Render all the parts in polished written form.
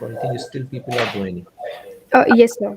or you think still people are joining? Yes, sir.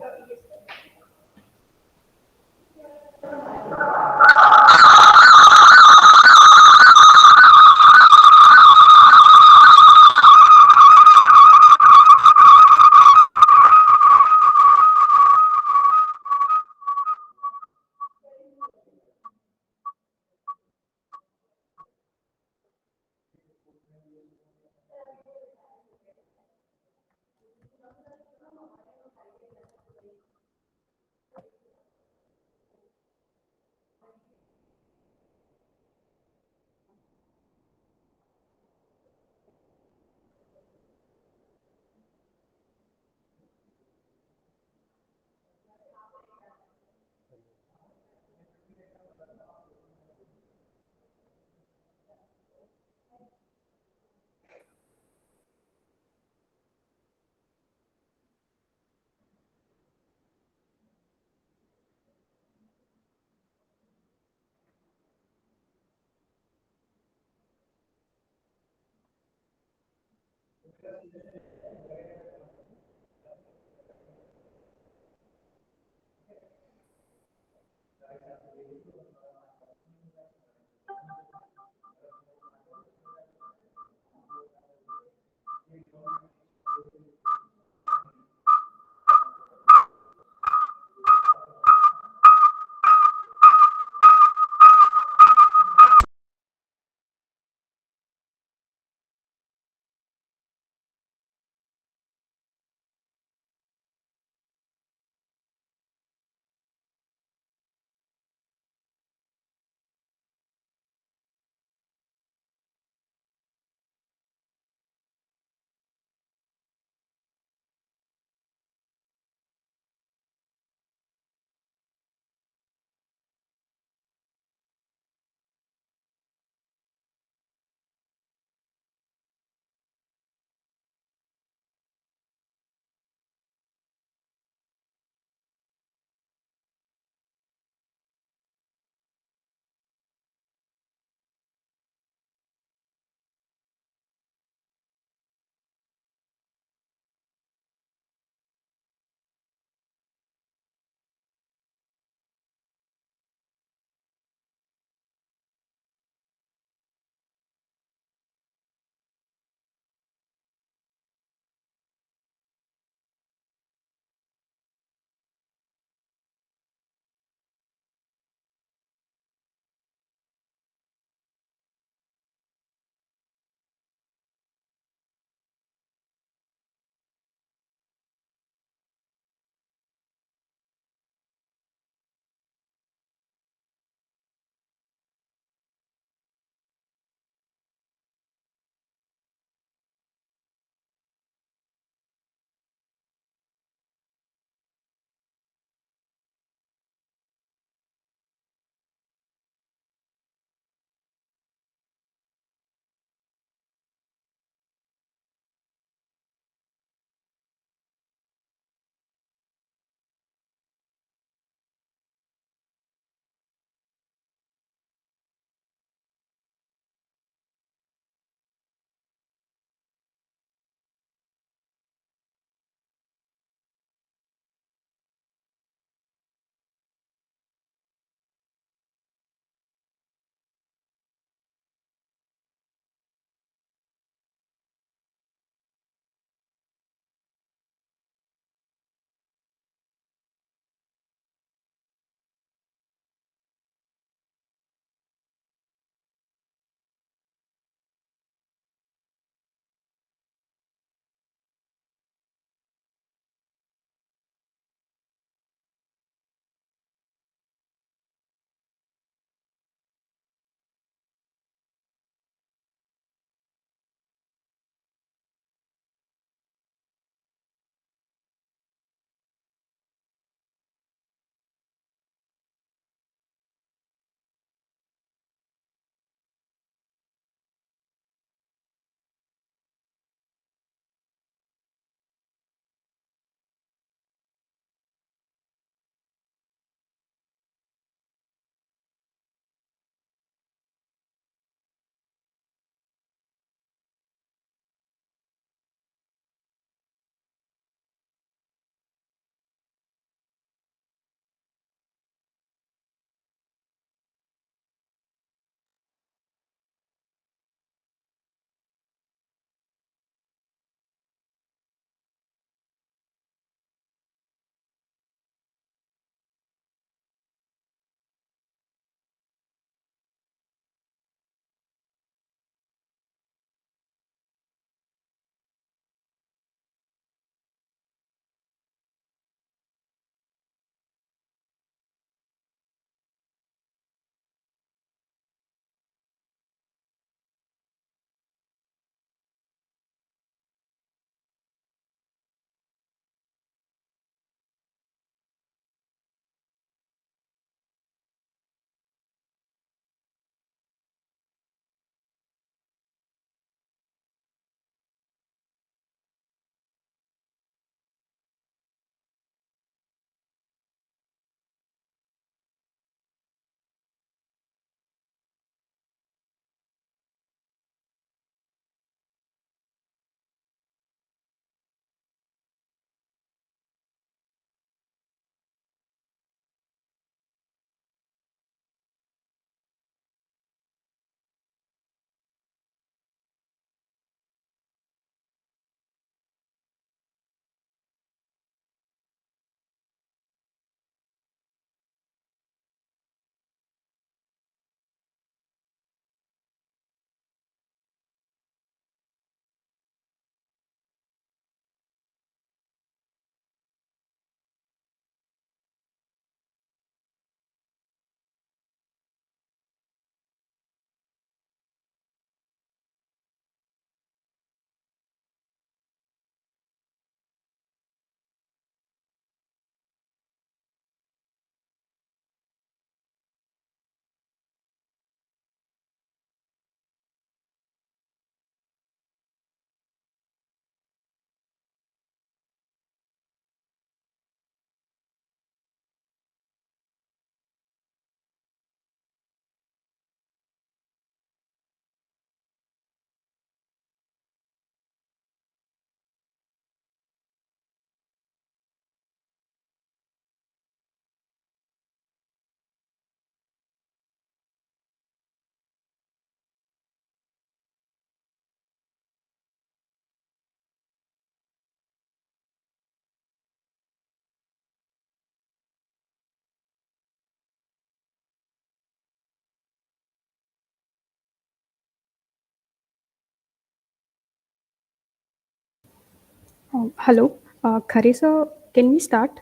Hello, Khare sir, can we start?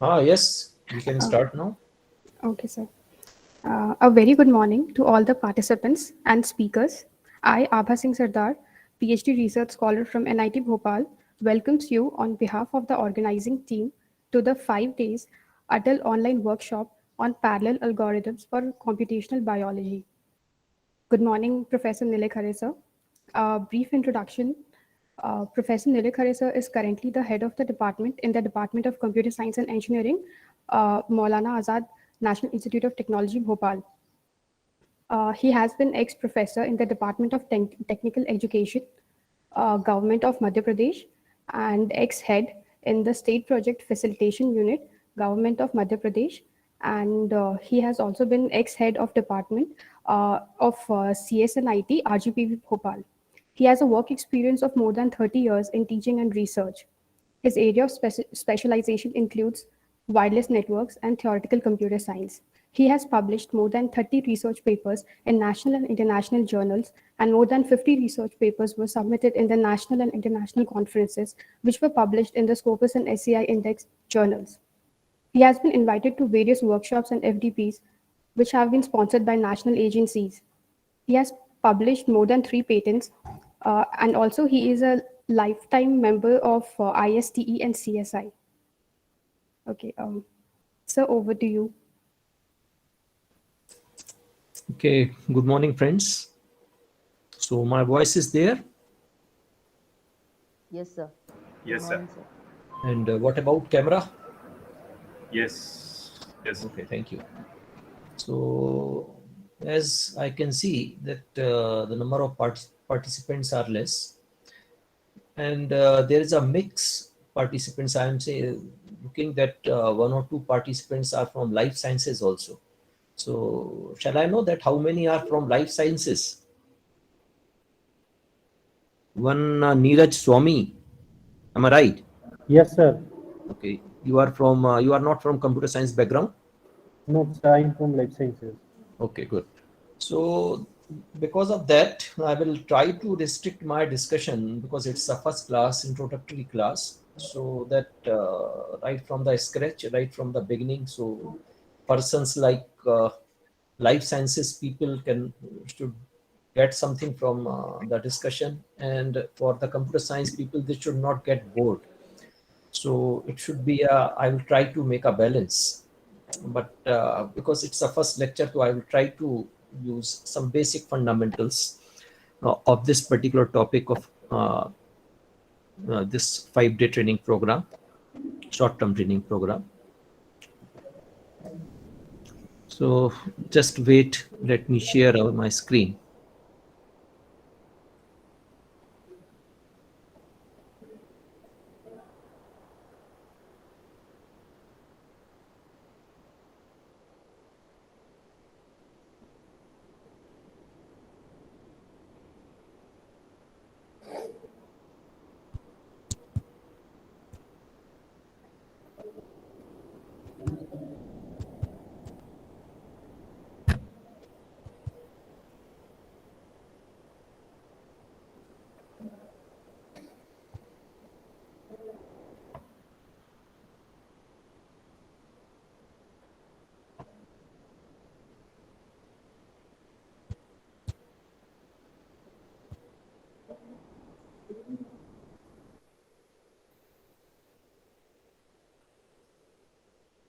Yes, we can Uh, start now. okay, sir. A very good morning to all the participants and speakers. I, Abha Singh Sardar, PhD research scholar from NIT Bhopal, welcomes you on behalf of the organizing team to the 5 days Atal online workshop on parallel algorithms for computational biology. Good morning, Professor Nilay Khare sir. Brief introduction. Professor Nilay Khare sir is currently the head of the department in the Department of Computer Science and Engineering, Maulana Azad National Institute of Technology, Bhopal. He has been ex-professor in the Department of Technical Education, Government of Madhya Pradesh, and ex-head in the State Project Facilitation Unit, Government of Madhya Pradesh, and he has also been ex-head of Department of CSNIT, RGPV Bhopal. He has a work experience of more than 30 years in teaching and research. His area of specialization includes wireless networks and theoretical computer science. He has published more than 30 research papers in national and international journals, and more than 50 research papers were submitted in the national and international conferences, which were published in the Scopus and SCI Index journals. He has been invited to various workshops and FDPs, which have been sponsored by national agencies. He has published more than 3 patents, and also he is a lifetime member of ISTE and CSI. Okay, sir, over to you. Okay, good morning, friends. So my voice is there. Yes, sir. Good Yes, sir. morning, sir. And what about camera? Yes. Yes. Okay, thank you. So as I can see that the number of participants are less, and there is a mix participants. I am saying looking that one or two participants are from life sciences also. So shall I know that how many are from life sciences? One Neeraj Swami, am I right? Yes, sir. Okay, you are not from computer science background. No, sir, I'm from life sciences. Okay, good. So because of that, I will try to restrict my discussion because it's a first class introductory class. So that right from the scratch, right from the beginning, so persons like life sciences people should get something from the discussion, and for the computer science people they should not get bored. So it should be I will try to make a balance, but because it's a first lecture, so I will try to use some basic fundamentals of this particular topic of this 5-day training program, short-term training program. So just wait, let me share my screen.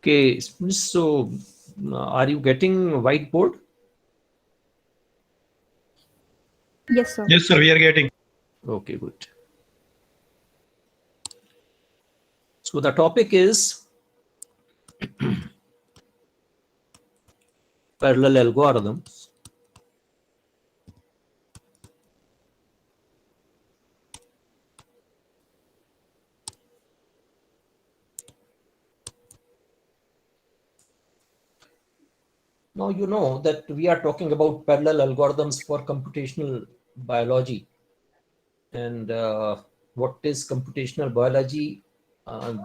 Okay, so are you getting whiteboard? Yes, sir. Yes, sir. We are getting. Okay, good. So the topic is parallel algorithms. Now you know that we are talking about parallel algorithms for computational biology, and what is computational biology, uh,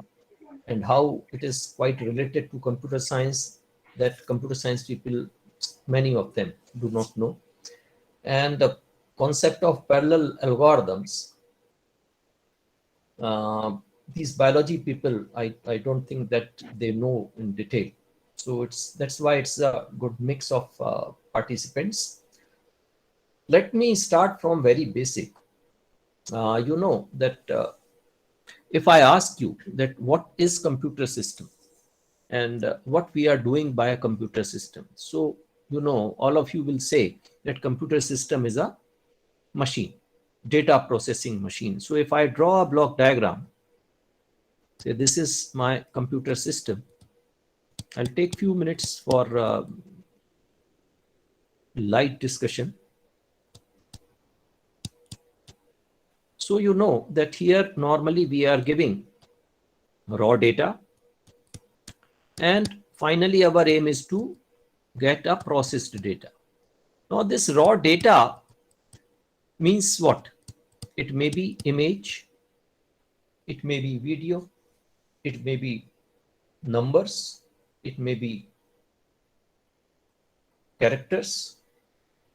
and how it is quite related to computer science, that computer science people, many of them do not know. And the concept of parallel algorithms these biology people, I don't think that they know in detail. So that's why it's a good mix of participants. Let me start from very basic. You know that if I ask you that what is computer system and what we are doing by a computer system, so you know all of you will say that computer system is a machine, data processing machine. So if I draw a block diagram, say this is my computer system, I'll take few minutes for light discussion. So you know that here normally we are giving raw data, and finally our aim is to get a processed data. Now this raw data means what? It may be image, it may be video, it may be numbers, it may be characters,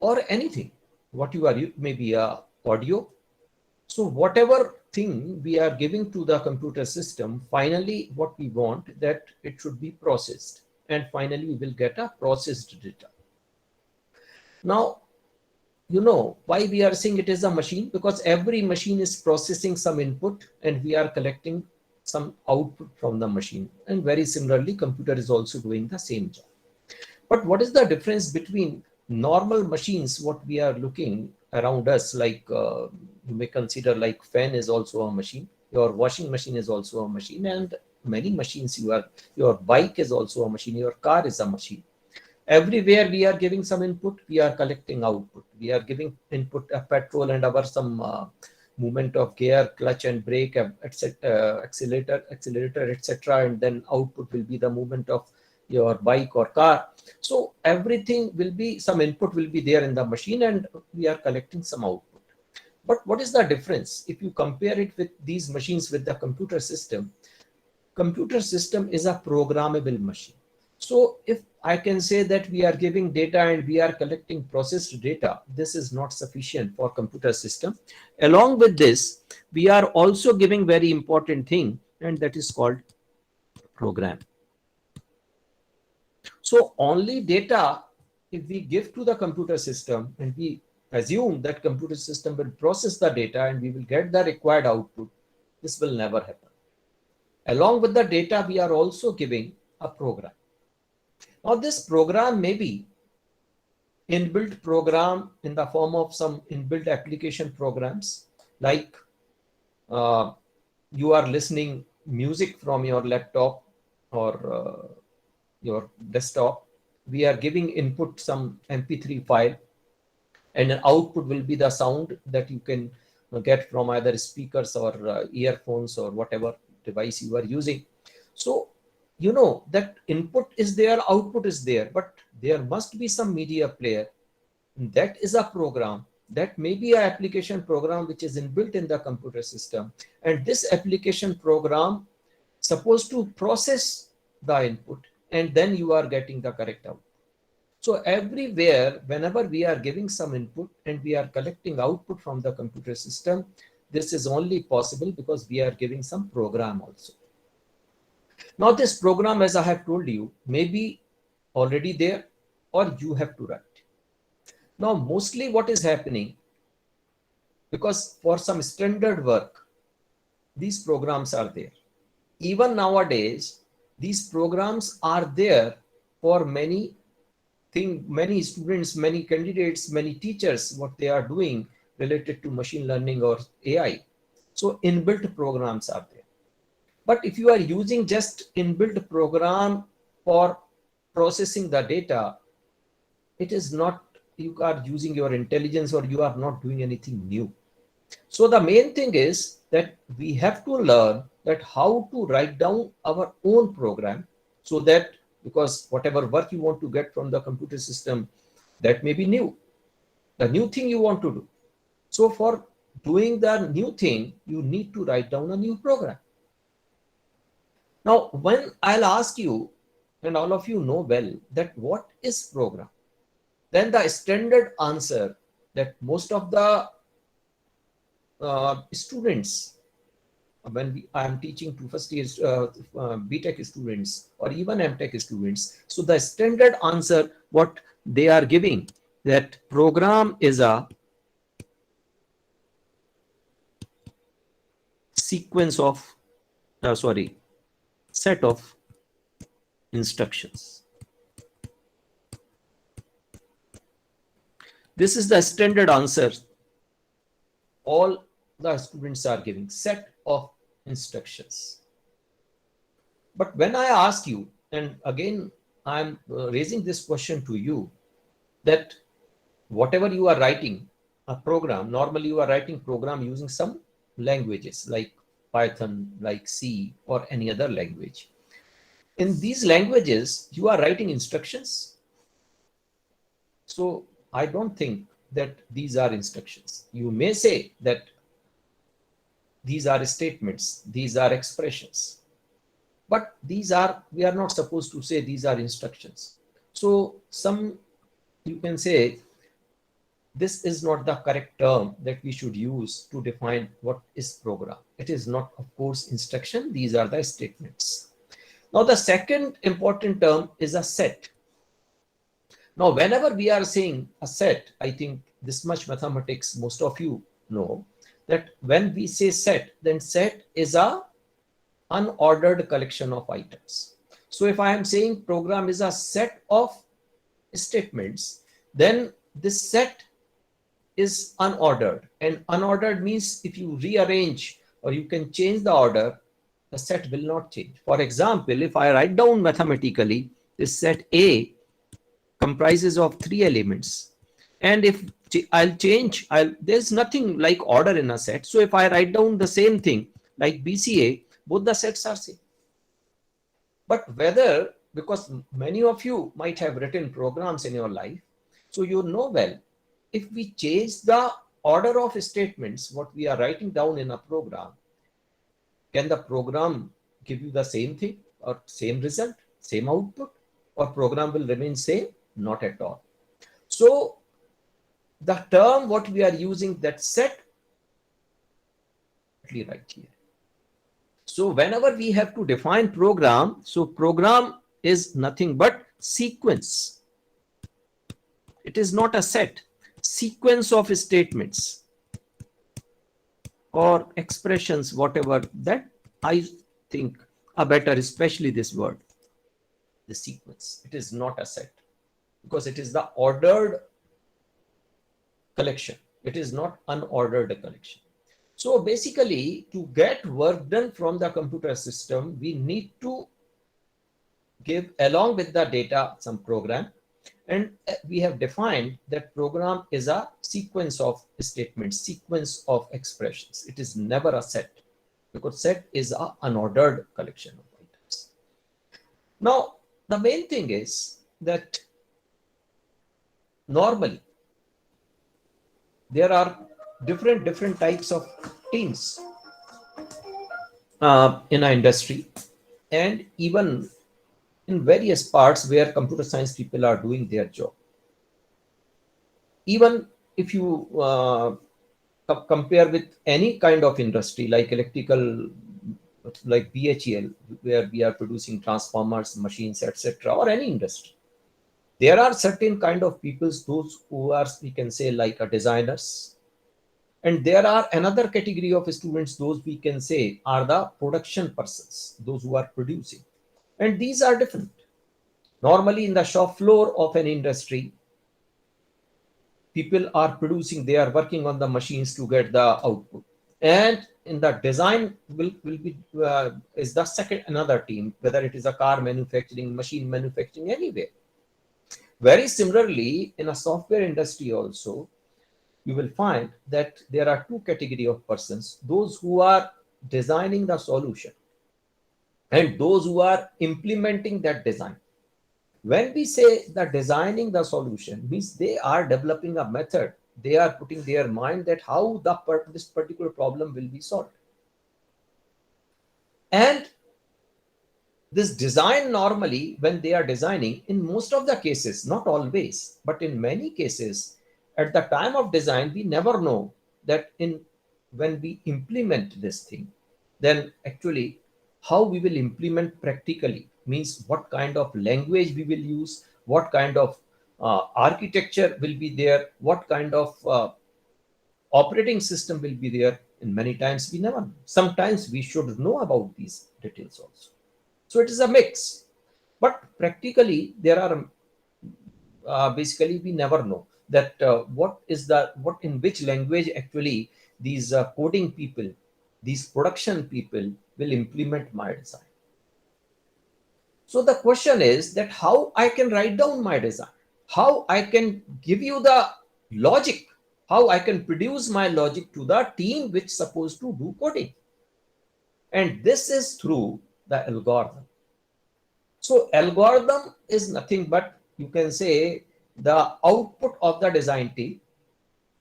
or anything. What you are, maybe audio. So whatever thing we are giving to the computer system, finally what we want that it should be processed, and finally we will get a processed data. Now, you know why we are saying it is a machine? Because every machine is processing some input and we are collecting some output from the machine. And very similarly, computer is also doing the same job. But what is the difference between normal machines, what we are looking around us, like you may consider like fan is also a machine, your washing machine is also a machine, and many machines your bike is also a machine, your car is a machine. Everywhere we are giving some input, we are collecting output. We are giving input of petrol and our some movement of gear, clutch and brake, etc., accelerator, etc., and then output will be the movement of your bike or car. So everything will be, some input will be there in the machine and we are collecting some output. But what is the difference if you compare it with these machines with the computer system? Computer system is a programmable machine. So if I can say that we are giving data and we are collecting processed data, this is not sufficient for computer system. Along with this, we are also giving very important thing, and that is called program. So only data, if we give to the computer system and we assume that computer system will process the data and we will get the required output, this will never happen. Along with the data, we are also giving a program. Now this program may be inbuilt program in the form of some inbuilt application programs, like you are listening music from your laptop or your desktop. We are giving input some MP3 file, and an output will be the sound that you can get from either speakers or earphones or whatever device you are using. So you know that input is there, output is there, but there must be some media player. That is a program. That may be an application program which is inbuilt in the computer system, and this application program supposed to process the input, and then you are getting the correct output. So everywhere, whenever we are giving some input and we are collecting output from the computer system, this is only possible because we are giving some program also. Now this program, as I have told you, may be already there or you have to write. Now mostly what is happening, because for some standard work, these programs are there. Even nowadays, these programs are there for many students, many candidates, many teachers, what they are doing related to machine learning or AI. So inbuilt programs are there. But if you are using just inbuilt program for processing the data, it is not, you are using your intelligence or you are not doing anything new. So the main thing is that we have to learn that how to write down our own program, so that, because whatever work you want to get from the computer system, that may be new, the new thing you want to do. So for doing the new thing, you need to write down a new program. Now, when I'll ask you, and all of you know well, that what is program, then the standard answer that most of the students when I am teaching to first year BTech students or even MTech students. So the standard answer what they are giving, that program is a sequence of set of instructions. This is the standard answer all the students are giving, set of instructions. But when I ask you, and again I'm raising this question to you, that whatever you are writing a program, normally you are writing program using some languages like Python, like C, or any other language. In these languages, you are writing instructions. So I don't think that these are instructions. You may say that these are statements, these are expressions, but we are not supposed to say these are instructions. So you can say this is not the correct term that we should use to define what is program. It is not, of course, instruction. These are the statements. Now, the second important term is a set. Now, whenever we are saying a set, I think this much mathematics, most of you know that when we say set, then set is a unordered collection of items. So if I am saying program is a set of statements, then this set is unordered, and unordered means if you rearrange or you can change the order, the set will not change. For example, if I write down mathematically, this set A comprises of 3 elements, and if I'll change, there's nothing like order in a set. So if I write down the same thing like BCA, both the sets are same. But whether, because many of you might have written programs in your life, so you know well, if we change the order of statements, what we are writing down in a program, can the program give you the same thing or same result, same output, or program will remain same? Not at all. So the term what we are using, that set, right here. So whenever we have to define program, so program is nothing but sequence. It is not a set. Sequence of statements or expressions, whatever, that I think are better, especially this word, the sequence. It is not a set because it is the ordered collection. It is not unordered collection. So basically, to get work done from the computer system, we need to give along with the data some program. And we have defined that program is a sequence of statements, sequence of expressions. It is never a set, because set is an unordered collection of items. Now, the main thing is that normally there are different types of teams in our industry, and even in various parts where computer science people are doing their job. Even if you compare with any kind of industry like electrical, like BHEL, where we are producing transformers, machines, etc., or any industry, there are certain kind of peoples, those who are, we can say, like a designers, and there are another category of students, those we can say are the production persons, those who are producing. And these are different. Normally in the shop floor of an industry, people are producing, they are working on the machines to get the output. And in the design will be is the second another team, whether it is a car manufacturing, machine manufacturing, anywhere. Very similarly, in a software industry also, you will find that there are two categories of persons, those who are designing the solution and those who are implementing that design. When we say that designing the solution, means they are developing a method, they are putting their mind that how this particular problem will be solved. And this design, normally when they are designing, in most of the cases, not always, but in many cases, at the time of design, we never know that when we implement this thing, then actually how we will implement practically means what kind of language we will use, what kind of architecture will be there, what kind of operating system will be there. And many times we never know. Sometimes we should know about these details also. So it is a mix. But practically, there are basically we never know that what in which language actually these coding people, these production people will implement my design. So the question is that how I can write down my design, how I can give you the logic, how I can produce my logic to the team which is supposed to do coding. And this is through the algorithm. So algorithm is nothing but, you can say, the output of the design team.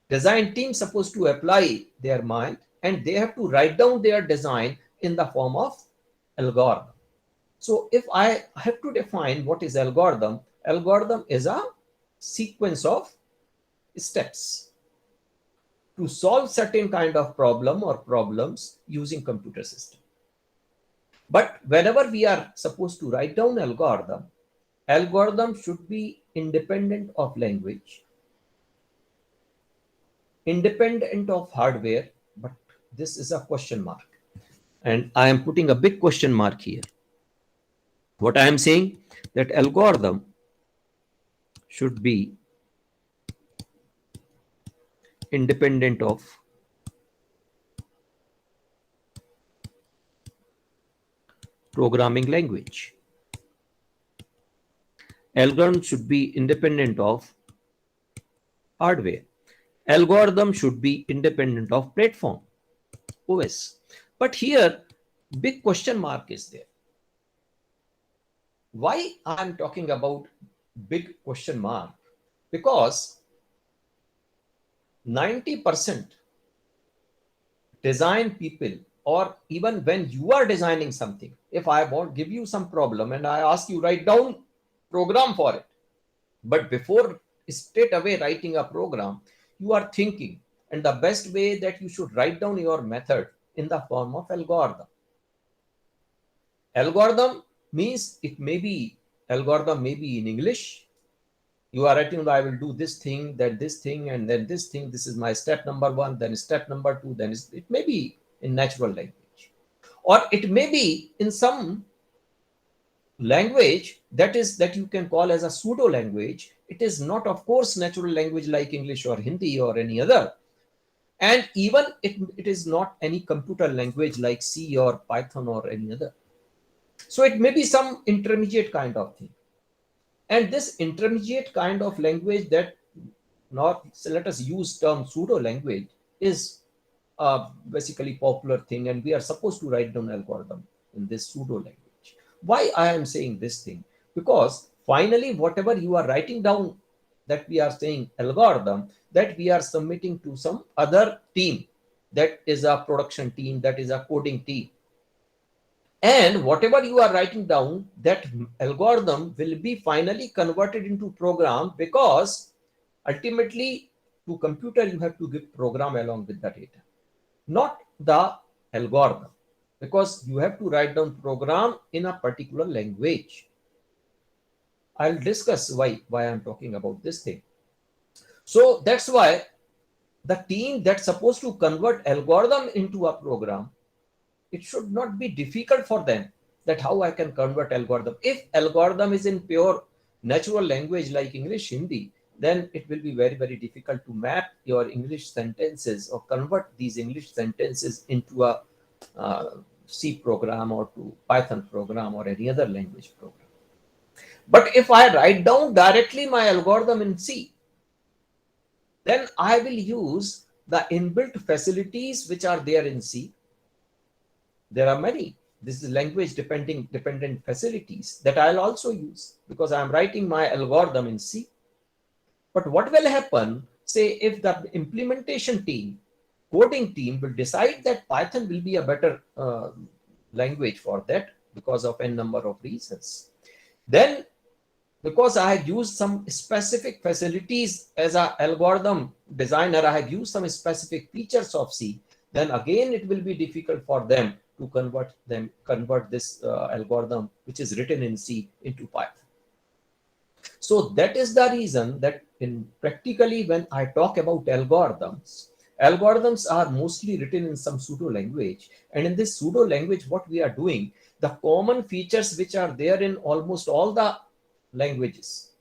Design team supposed to apply their mind and they have to write down their design in the form of algorithm. So if I have to define what is algorithm, algorithm is a sequence of steps to solve certain kind of problem or problems using computer system. But whenever we are supposed to write down algorithm, algorithm should be independent of language, independent of hardware, but this is a question mark. And I am putting a big question mark here. What I am saying, that algorithm should be independent of programming language. Algorithm should be independent of hardware. Algorithm should be independent of platform, OS. But here, big question mark is there. Why I am talking about big question mark? Because 90% design people, or even when you are designing something, if I want give you some problem and I ask you write down program for it, but before straight away writing a program, you are thinking, and the best way that you should write down your method in the form of algorithm. Algorithm means algorithm may be in English. You are writing, I will do this thing, then this thing, and then this thing. This is my step number 1, then step number 2, then it may be in natural language. Or it may be in some language that you can call as a pseudo language. It is not, of course, natural language like English or Hindi or any other. And even it is not any computer language like C or Python or any other. So it may be some intermediate kind of thing. And this intermediate kind of language that, not, so let us use term pseudo language, is basically popular thing, and we are supposed to write down algorithm in this pseudo language. Why I am saying this thing? Because finally, whatever you are writing down that we are saying algorithm, that we are submitting to some other team, that is a production team, that is a coding team. And whatever you are writing down, that algorithm will be finally converted into program, because ultimately to computer you have to give program along with the data, not the algorithm, because you have to write down program in a particular language. I'll discuss why I'm talking about this thing. So that's why the team that's supposed to convert algorithm into a program, it should not be difficult for them that how I can convert algorithm. If algorithm is in pure natural language like English, Hindi, then it will be very, very difficult to map your English sentences or convert these English sentences into a C program or to Python program or any other language program. But if I write down directly my algorithm in C, then I will use the inbuilt facilities which are there in C. There are many. This is language dependent facilities that I'll also use, because I'm writing my algorithm in C. But what will happen, say, if the implementation team, coding team will decide that Python will be a better language for that because of n number of reasons, then because I have used some specific facilities as an algorithm designer, I have used some specific features of C, then again it will be difficult for them to convert this algorithm, which is written in C, into Python. So that is the reason that in practically when I talk about algorithms are mostly written in some pseudo language. And in this pseudo language, what we are doing, the common features which are there in almost all the languages,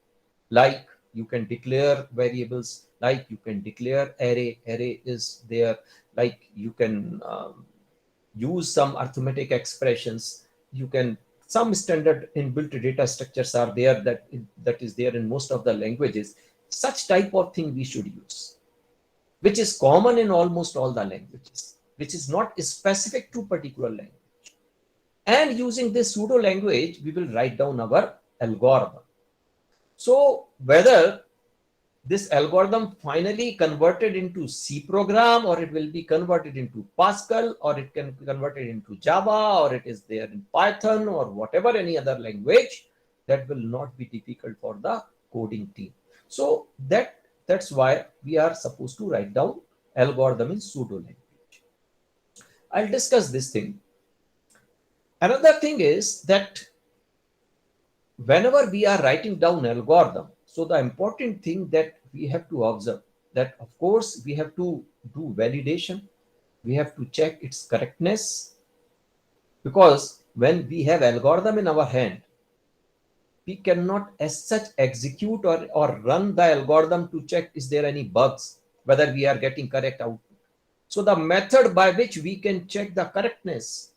like you can declare variables, like you can declare array is there, like you can use some arithmetic expressions, you can, some standard inbuilt data structures are there that is there in most of the languages. Such type of thing we should use, which is common in almost all the languages, which is not specific to particular language. And using this pseudo language, we will write down our algorithm. So whether this algorithm finally converted into C program, or it will be converted into Pascal, or it can be converted into Java, or it is there in Python, or whatever any other language, that will not be difficult for the coding team. So that's why we are supposed to write down algorithm in pseudo language. I'll discuss this thing. Another thing is that whenever we are writing down algorithm, so the important thing that we have to observe that, of course, we have to do validation. We have to check its correctness, because when we have algorithm in our hand, we cannot as such execute or run the algorithm to check is there any bugs, whether we are getting correct output. So the method by which we can check the correctness,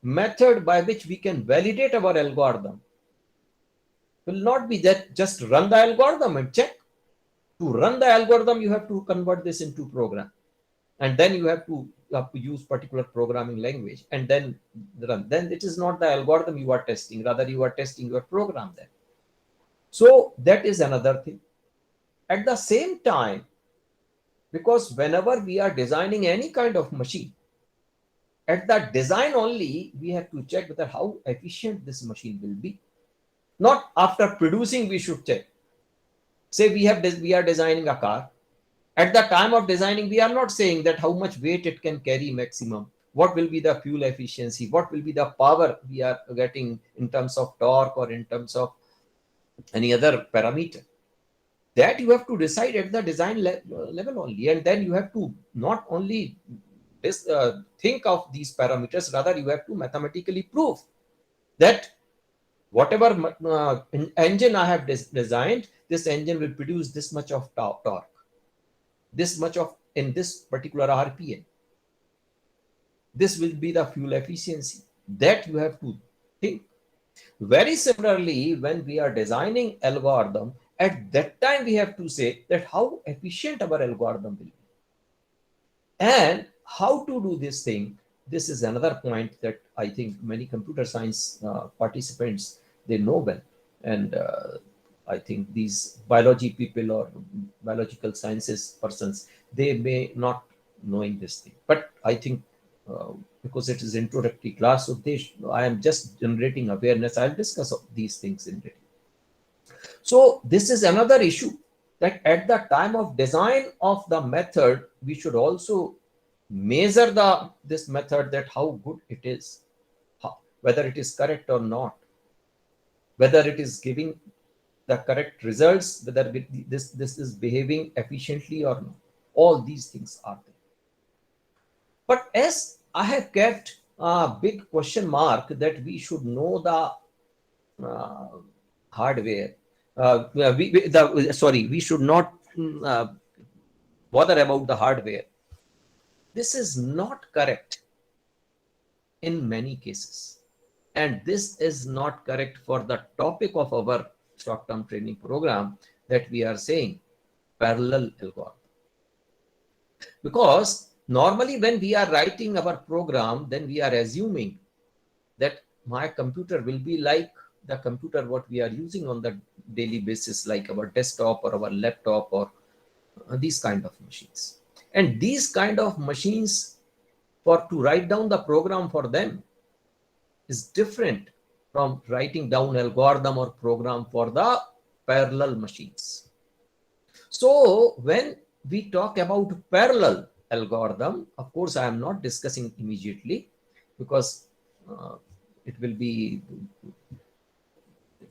method by which we can validate our algorithm, will not be that just run the algorithm and check. To run the algorithm, you have to convert this into program, and then you have to use particular programming language and then run. Then it is not the algorithm you are testing, rather you are testing your program then. So that is another thing. At the same time, because whenever we are designing any kind of machine, at the design only, we have to check whether how efficient this machine will be. Not after producing, we should check. Say we are designing a car. At the time of designing, we are not saying that how much weight it can carry maximum, what will be the fuel efficiency, what will be the power we are getting in terms of torque or in terms of any other parameter. That you have to decide at the design level only. And then you have to not only think of these parameters, rather you have to mathematically prove that whatever engine I have designed, this engine will produce this much of torque, this much of in this particular RPM. This will be the fuel efficiency. That you have to think. Very similarly, when we are designing algorithm, at that time we have to say that how efficient our algorithm will be. And how to do this thing, this is another point that I think many computer science participants, they know well. And I think these biology people or biological sciences persons, they may not knowing this thing. But I think because it is introductory class, so I am just generating awareness. I'll discuss these things in detail. So this is another issue, that at the time of design of the method, we should also measure this method, that how good it is, whether it is correct or not, whether it is giving the correct results, whether this is behaving efficiently or not. All these things are there. But as I have kept a big question mark that we should know the hardware. We should not bother about the hardware. This is not correct in many cases. And this is not correct for the topic of our short-term training program, that we are saying parallel algorithm. Because normally when we are writing our program, then we are assuming that my computer will be like the computer what we are using on the daily basis, like our desktop or our laptop or these kind of machines. And these kind of machines, to write down the program for them is different from writing down algorithm or program for the parallel machines. So when we talk about parallel algorithm, of course, I am not discussing immediately. because it will be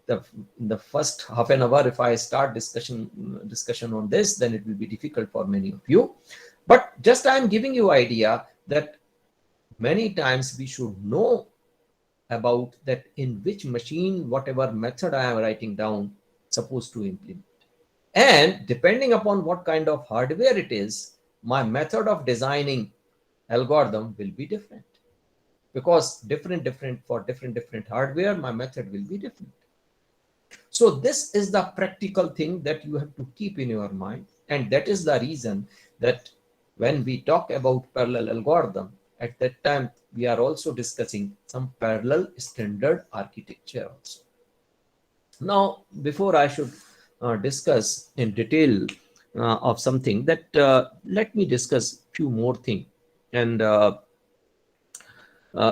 the first half an hour. If I start discussion on this, then it will be difficult for many of you. But just I am giving you idea that many times we should know about that in which machine whatever method I am writing down supposed to implement. And depending upon what kind of hardware it is, my method of designing algorithm will be different, because different for different hardware, my method will be different. So this is the practical thing that you have to keep in your mind. And that is the reason that when we talk about parallel algorithm, at that time, we are also discussing some parallel standard architecture also. Now, before I should discuss in detail of something, that let me discuss few more things and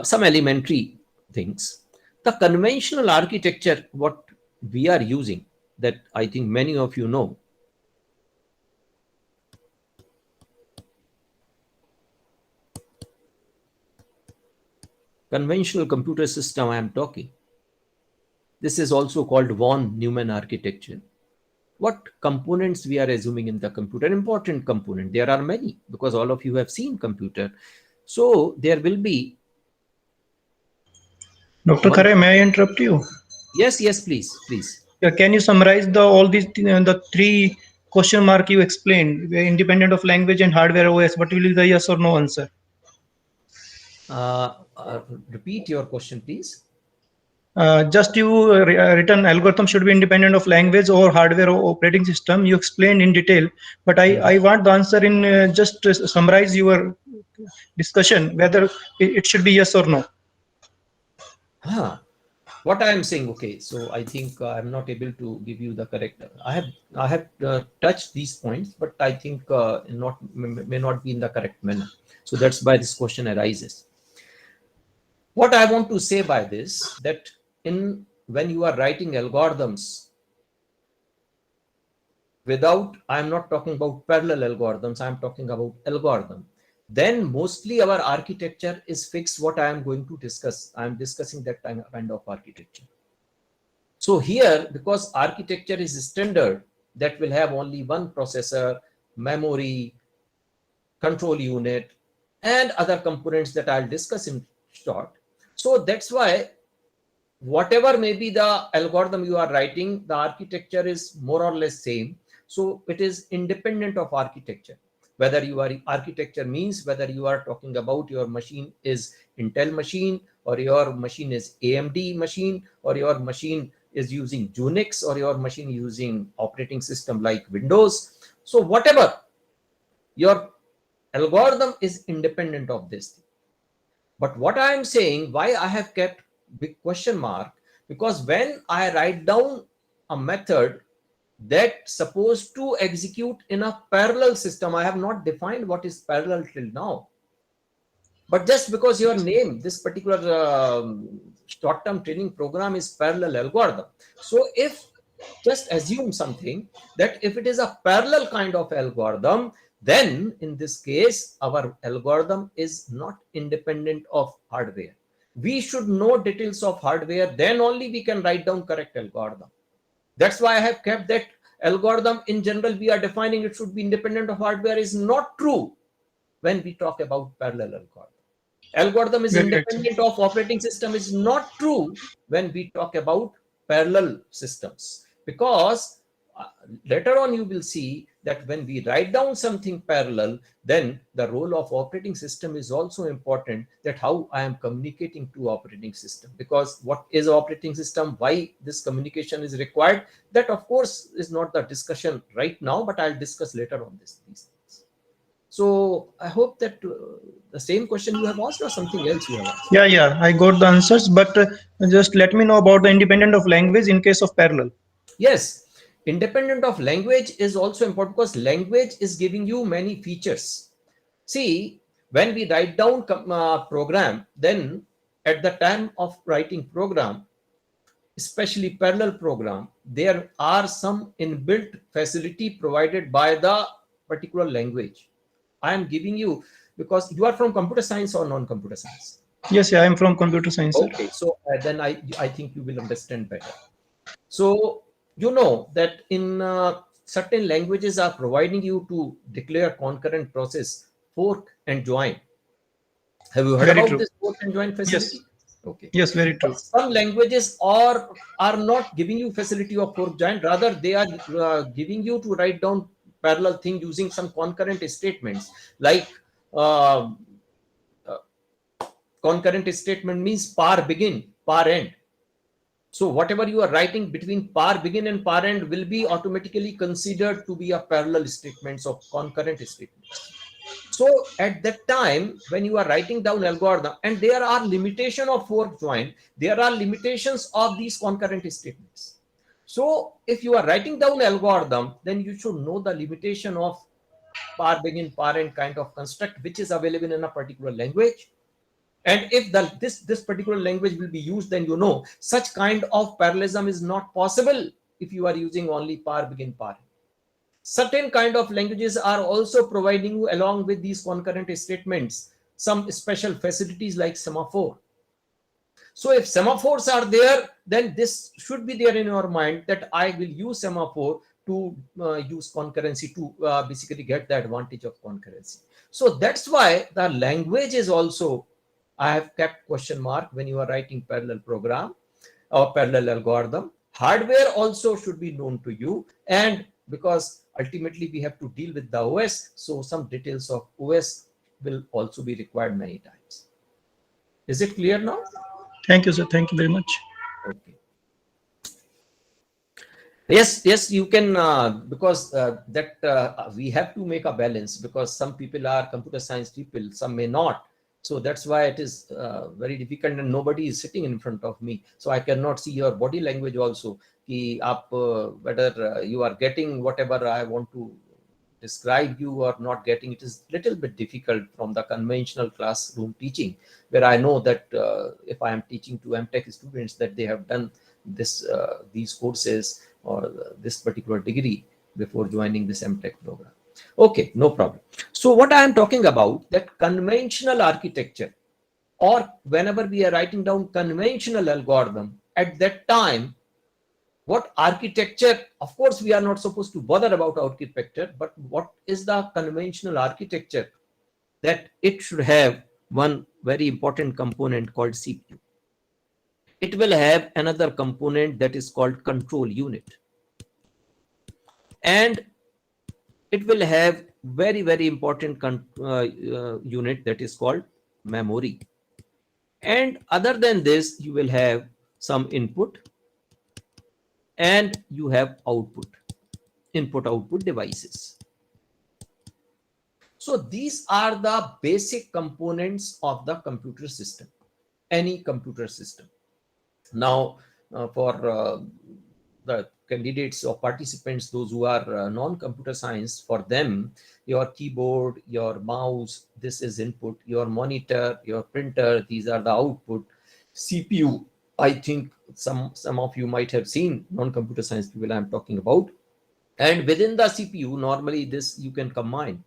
some elementary things. The conventional architecture, what we are using, that I think many of you know. Conventional computer system I am talking. This is also called von Neumann architecture. What components we are assuming in the computer? Important component. There are many, because all of you have seen computer. So there will be. Dr. Khare, may I interrupt you? Yes, please. Yeah, can you summarize the three question mark you explained, independent of language and hardware OS? What will be the yes or no answer? Repeat your question, please. Just you written algorithm should be independent of language or hardware or operating system. You explained in detail, but I want the answer in just summarize your discussion whether it should be yes or no. What I am saying, okay, so I think I'm not able to give you the correct. I have touched these points, but I think may not be in the correct manner. So that's why this question arises. What I want to say by this, that when you are writing algorithms, I'm not talking about parallel algorithms, I'm talking about algorithm. Then mostly our architecture is fixed. What I am going to discuss, I am discussing that kind of architecture. So here, because architecture is standard, that will have only one processor, memory, control unit, and other components that I'll discuss in short. So that's why whatever may be the algorithm you are writing, the architecture is more or less same. So it is independent of architecture. Whether you are architecture means whether you are talking about your machine is Intel machine, or your machine is AMD machine, or your machine is using Unix, or your machine using operating system like Windows. So whatever, your algorithm is independent of this thing. But what I am saying, why I have kept big question mark, because when I write down a method that supposed to execute in a parallel system, I have not defined what is parallel till now. But just because your name, this particular short-term training program is parallel algorithm. So if just assume something, that if it is a parallel kind of algorithm, then in this case, our algorithm is not independent of hardware. We should know details of hardware, then only we can write down correct algorithm. That's why I have kept that algorithm in general, we are defining it should be independent of hardware is not true when we talk about parallel algorithm. Algorithm is independent of operating system is not true when we talk about parallel systems, because later on you will see that when we write down something parallel, then the role of operating system is also important, that how I am communicating to operating system, because what is operating system, why this communication is required, that of course is not the discussion right now, but I'll discuss later on these things. So I hope that the same question you have asked or something else you have asked. Yeah, I got the answers, but just let me know about the independent of language in case of parallel. Yes, independent of language is also important, because language is giving you many features. See, when we write down program, then at the time of writing program, especially parallel program, there are some inbuilt facility provided by the particular language. I am giving you, because you are from computer science or non-computer science? Yes, yeah, I'm from computer science, sir. Okay, so then I think you will understand better. So you know that in certain languages are providing you to declare concurrent process, fork and join. Have you heard Very about true. this fork and join facility? Yes. Okay. Yes, very But true. some languages are not giving you facility of fork join. Rather, they are giving you to write down parallel thing using some concurrent statements. Like uh, uh, concurrent statement means par begin, par end. So whatever you are writing between par begin and par end will be automatically considered to be a parallel statements of concurrent statements. So at that time, when you are writing down algorithm, and there are limitation of fork join, there are limitations of these concurrent statements. So if you are writing down algorithm, then you should know the limitation of par begin, par end kind of construct, which is available in a particular language. And if this particular language will be used, then you know such kind of parallelism is not possible if you are using only par begin, par end. Certain kind of languages are also providing you, along with these concurrent statements, some special facilities like semaphore. So if semaphores are there, then this should be there in your mind that I will use semaphore to use concurrency to basically get the advantage of concurrency. So that's why the language is also, I have kept question mark when you are writing parallel program or parallel algorithm. Hardware also should be known to you, and because ultimately we have to deal with the OS, so some details of OS will also be required many times. Is it clear now? Thank you, sir. Thank you very much. Okay. Yes, you can, because that we have to make a balance, because some people are computer science people, some may not. So that's why it is very difficult, and nobody is sitting in front of me. So I cannot see your body language also. Ki whether you are getting whatever I want to describe you or not getting. It is little bit difficult from the conventional classroom teaching, where I know that if I am teaching to MTech students that they have done these courses or this particular degree before joining this MTech program. Okay, no problem. So what I am talking about, that conventional architecture, or whenever we are writing down conventional algorithm, at that time, what architecture, of course, we are not supposed to bother about architecture, but what is the conventional architecture? That it should have one very important component called CPU. It will have another component that is called control unit. And it will have very important unit that is called memory. And other than this, you will have some input and you have output, input output devices. So these are the basic components of the computer system, any computer system. Now, for the candidates or participants, those who are non-computer science, for them, your keyboard, your mouse, this is input, your monitor, your printer, these are the output. CPU, I think some of you might have seen, non-computer science people I'm talking about. And within the CPU, normally this you can combine.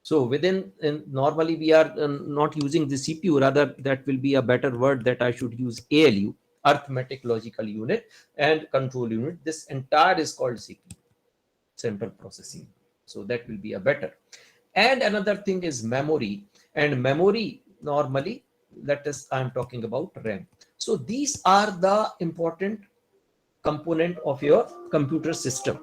So normally we are not using the CPU, rather that will be a better word that I should use ALU, arithmetic logical unit, and control unit. This entire is called CPU, central processing. So that will be a better. And another thing is memory, and memory normally, I'm talking about RAM. So these are the important component of your computer system.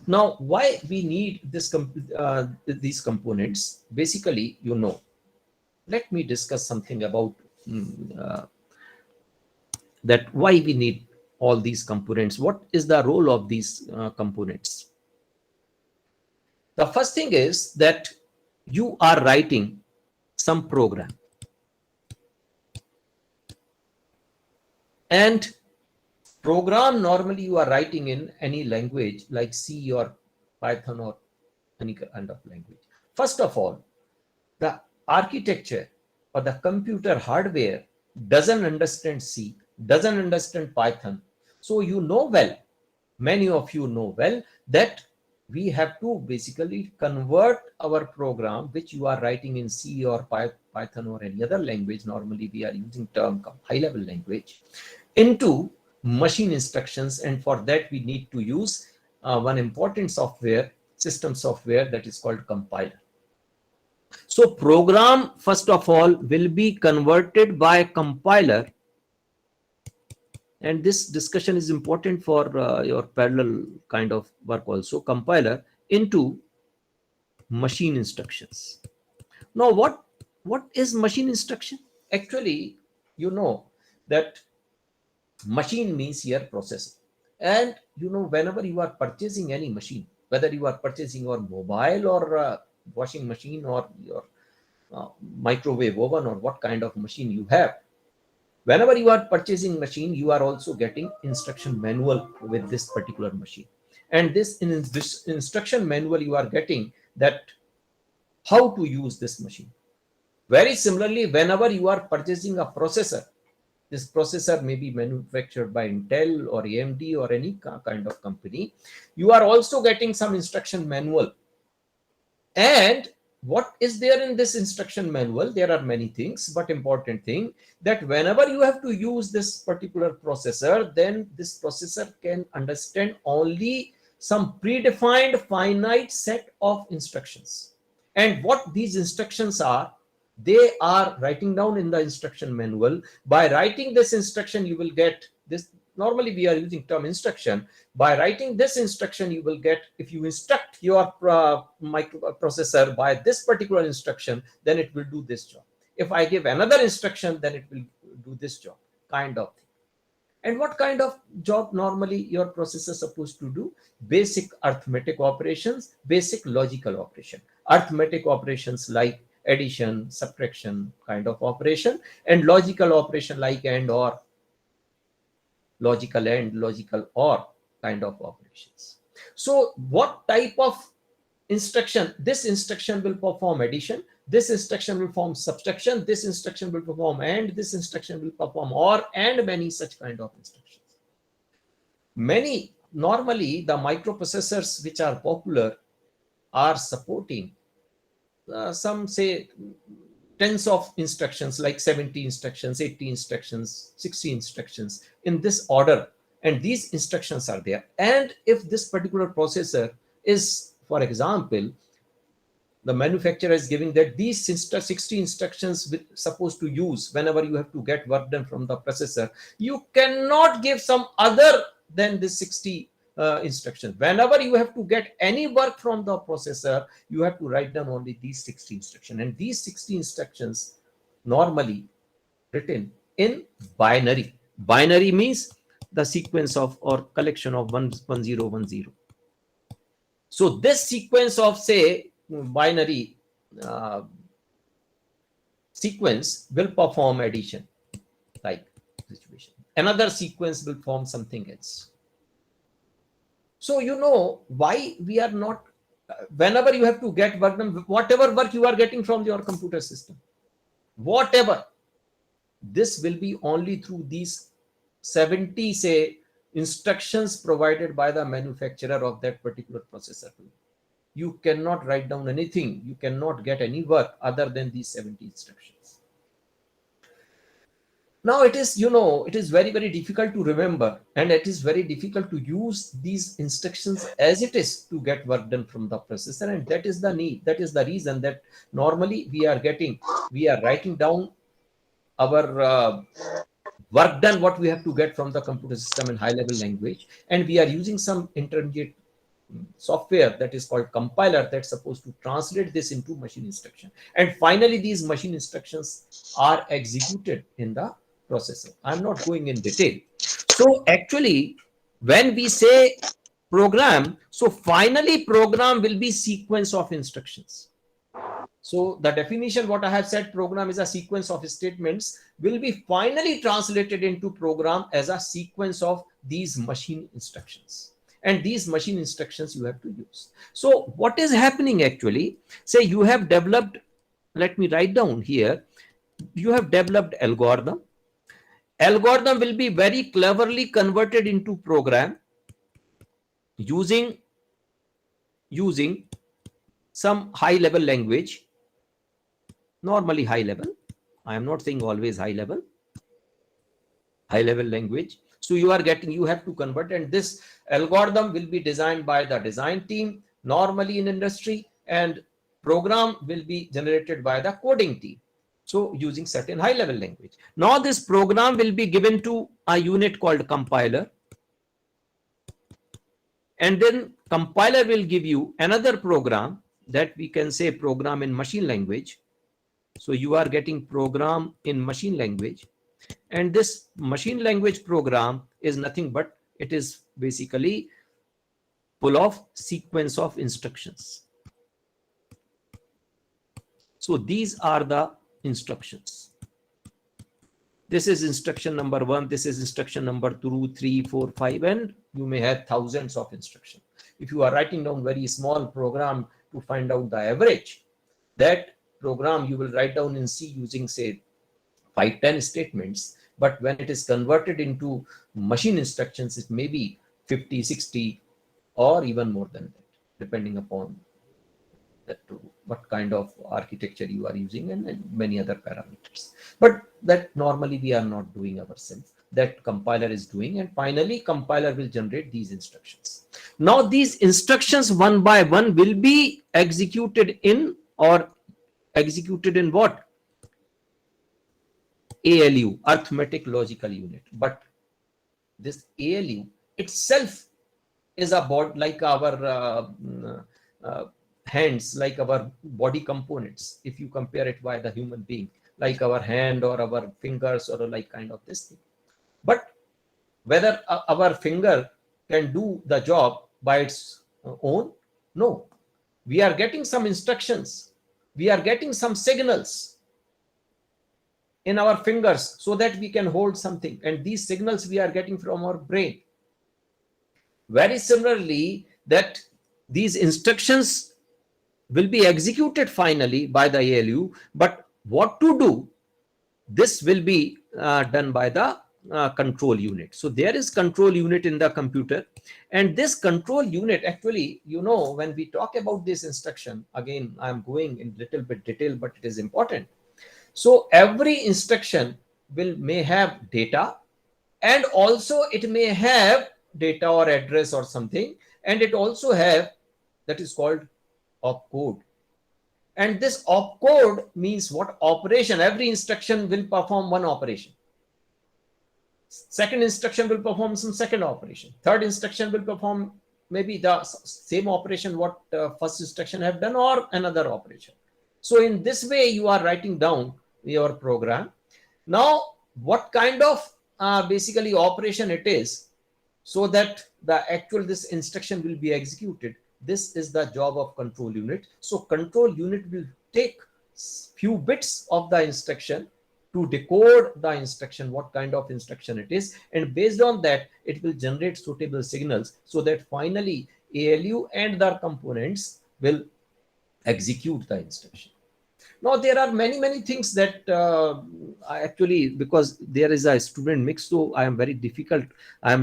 Now, why we need these components? Basically, let me discuss something about that why we need all these components. What is the role of these components? The first thing is that you are writing some program, and program normally you are writing in any language like C or Python or any kind of language. First of all, the architecture or the computer hardware doesn't understand C, doesn't understand Python. So you know well, many of you know well, that we have to basically convert our program, which you are writing in C or Python or any other language. Normally we are using term high level language, into machine instructions. And for that we need to use one important software, system software, that is called compiler. So program, first of all, will be converted by compiler. And this discussion is important for your parallel kind of work also. Compiler into machine instructions. Now what is machine instruction? Actually, you know that machine means here processor. And you know, whenever you are purchasing any machine, whether you are purchasing your mobile or washing machine or your microwave oven or what kind of machine you have, whenever you are purchasing machine, you are also getting instruction manual with this particular machine. And this in this instruction manual you are getting that how to use this machine. Very similarly, whenever you are purchasing a processor, this processor may be manufactured by Intel or AMD or any kind of company, you are also getting some instruction manual. And what is there in this instruction manual? There are many things, but important thing that whenever you have to use this particular processor, then this processor can understand only some predefined finite set of instructions. And what these instructions are, they are writing down in the instruction manual. By writing this instruction, you will get this. Normally we are using term instruction. By writing this instruction, you will get, if you instruct your microprocessor by this particular instruction, then it will do this job. If I give another instruction, then it will do this job, kind of thing. And what kind of job normally your processor is supposed to do? Basic arithmetic operations, basic logical operation. Arithmetic operations like addition, subtraction kind of operation, and logical operation like AND or, logical AND, logical OR kind of operations. So what type of instruction? This instruction will perform addition, this instruction will perform subtraction, this instruction will perform AND, this instruction will perform OR, and many such kind of instructions. Many, normally the microprocessors which are popular are supporting some say tens of instructions, like 70 instructions, 80 instructions, 60 instructions in this order. And these instructions are there. And if this particular processor is, for example, the manufacturer is giving that these 60 instructions supposed to use whenever you have to get work done from the processor, you cannot give some other than this 60 instructions. Whenever you have to get any work from the processor, you have to write down only these 60 instructions. And these 60 instructions normally written in binary. Binary means the sequence of or collection of 1010. So this sequence of, say, binary sequence will perform addition, like situation. Another sequence will form something else. So you know why we are not, whenever you have to get work done, whatever work you are getting from your computer system, whatever, this will be only through these 70, say, instructions provided by the manufacturer of that particular processor. You cannot write down anything. You cannot get any work other than these 70 instructions. Now it is, you know, it is very, very difficult to remember, and it is very difficult to use these instructions as it is to get work done from the processor. And that is the need. That is the reason that normally we are writing down our work done, what we have to get from the computer system in high level language. And we are using some intermediate software that is called compiler that's supposed to translate this into machine instruction. And finally, these machine instructions are executed in the processor. I'm not going in detail. So actually, when we say program, so finally program will be sequence of instructions. So the definition, what I have said, program is a sequence of statements, will be finally translated into program as a sequence of these machine instructions. And these machine instructions you have to use. So what is happening actually? Say you have developed, let me write down here, you have developed algorithm. Algorithm will be very cleverly converted into program using using some high level language, normally high level. I am not saying always high level language. So you have to convert, and this algorithm will be designed by the design team normally in industry, and program will be generated by the coding team. So using certain high level language. Now this program will be given to a unit called compiler, and then compiler will give you another program that we can say program in machine language. So you are getting program in machine language, and this machine language program is nothing but it is basically full of sequence of instructions. So these are the instructions. This is instruction number 1, this is instruction number 2, 3, 4, 5, and you may have thousands of instructions. If you are writing down very small program to find out the average, that program you will write down in C using say 5-10 statements, but when it is converted into machine instructions, it may be 50, 60, or even more than that, depending upon that what kind of architecture you are using and many other parameters. But that normally we are not doing ourselves. That compiler is doing, and finally compiler will generate these instructions. Now these instructions one by one will be executed in what? ALU, arithmetic logical unit. But this ALU itself is about like our hands, like our body components. If you compare it by the human being, like our hand or our fingers or like kind of this thing. But whether our finger can do the job by its own, no. We are getting some instructions. We are getting some signals in our fingers so that we can hold something, and these signals we are getting from our brain. Very similarly, that these instructions will be executed finally by the ALU, but what to do, this will be done by the control unit. So there is control unit in the computer, and this control unit actually, when we talk about this instruction, again I am going in little bit detail, but it is important. So every instruction may have data, and also it may have data or address or something, and it also have that is called opcode. And this opcode means what operation? Every instruction will perform one operation. Second instruction will perform some second operation. Third instruction will perform maybe the same operation what first instruction have done, or another operation. So in this way you are writing down your program. Now what kind of basically operation it is, so that this instruction will be executed, this is the job of control unit. So control unit will take few bits of the instruction to decode the instruction, what kind of instruction it is, and based on that it will generate suitable signals, so that finally ALU and their components will execute the instruction. Now there are many things that I actually, because there is a student mix, so I am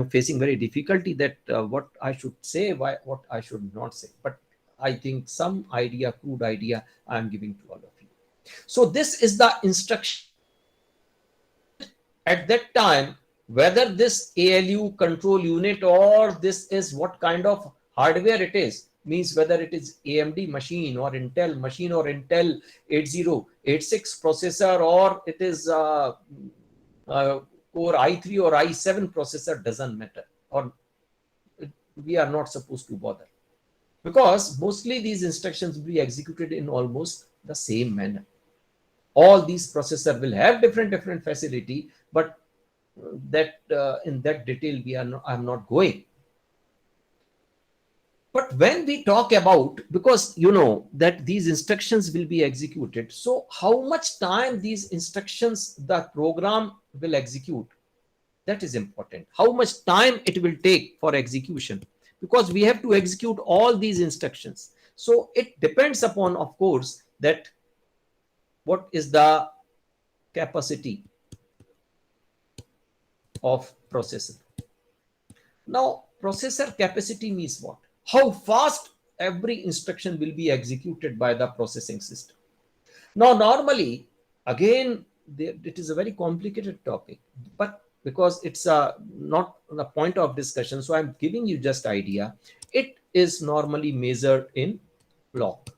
facing very difficulty that what I should say, what I should not say. But I think some crude idea I am giving to all of you. So this is the instruction. At that time, whether this ALU control unit or this is what kind of hardware it is, means whether it is AMD machine or Intel machine or Intel 8086 processor, or it is Core i3 or i7 processor, doesn't matter, or we are not supposed to bother, because mostly these instructions will be executed in almost the same manner. All these processors will have different facility, but that in that detail I'm not going. But when we talk about, because that these instructions will be executed, so how much time these instructions the program will execute, that is important. How much time it will take for execution, because we have to execute all these instructions. So it depends upon, of course, that what is the capacity of processor. Now processor capacity means what? How fast every instruction will be executed by the processing system. Now, normally, again, it is a very complicated topic, but because it's not the point of discussion, so I'm giving you just idea. It is normally measured in clock,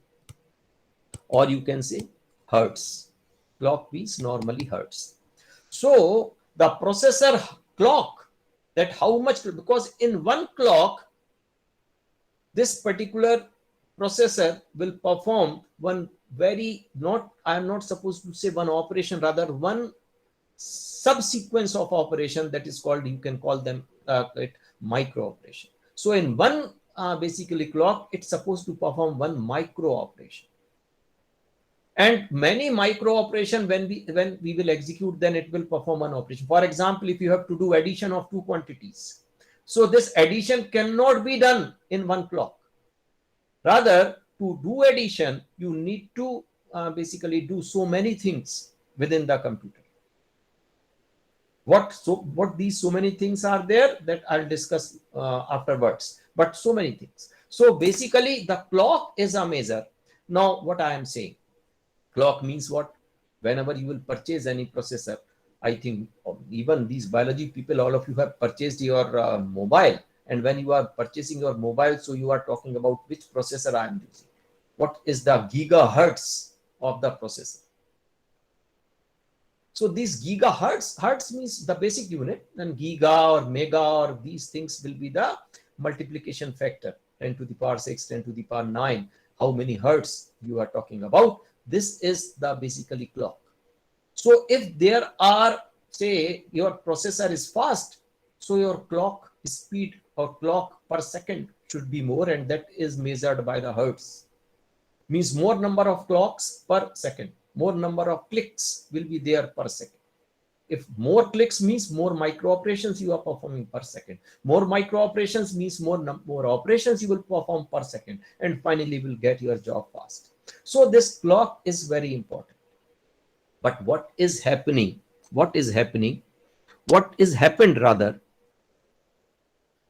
or you can say hertz. Clock means normally hertz. So the processor clock, that how much, because in one clock, this particular processor will perform one very, I am not supposed to say one operation, rather one subsequence of operation, that is called, you can call them it micro operation. So in one basically clock, it's supposed to perform one micro operation. And many micro operation, when we will execute, then it will perform one operation. For example, if you have to do addition of two quantities, so this addition cannot be done in one clock. Rather, to do addition, you need to basically do so many things within the computer. What these so many things are there, that I'll discuss afterwards, but so many things. So basically the clock is a measure. Now what I am saying, clock means what? Whenever you will purchase any processor, I think even these biology people, all of you have purchased your mobile, and when you are purchasing your mobile, so you are talking about which processor I am using. What is the gigahertz of the processor? So these gigahertz, hertz means the basic unit, and giga or mega or these things will be the multiplication factor, 10 to the power 6, 10 to the power 9, how many hertz you are talking about. This is the basically clock. So if there are, say, your processor is fast, so your clock speed or clock per second should be more, and that is measured by the hertz. Means more number of clocks per second, more number of clicks will be there per second. If more clicks means more micro operations you are performing per second. More micro operations means more operations you will perform per second, and finally will get your job fast. So this clock is very important. But what is happening? What is happening? What is happened rather?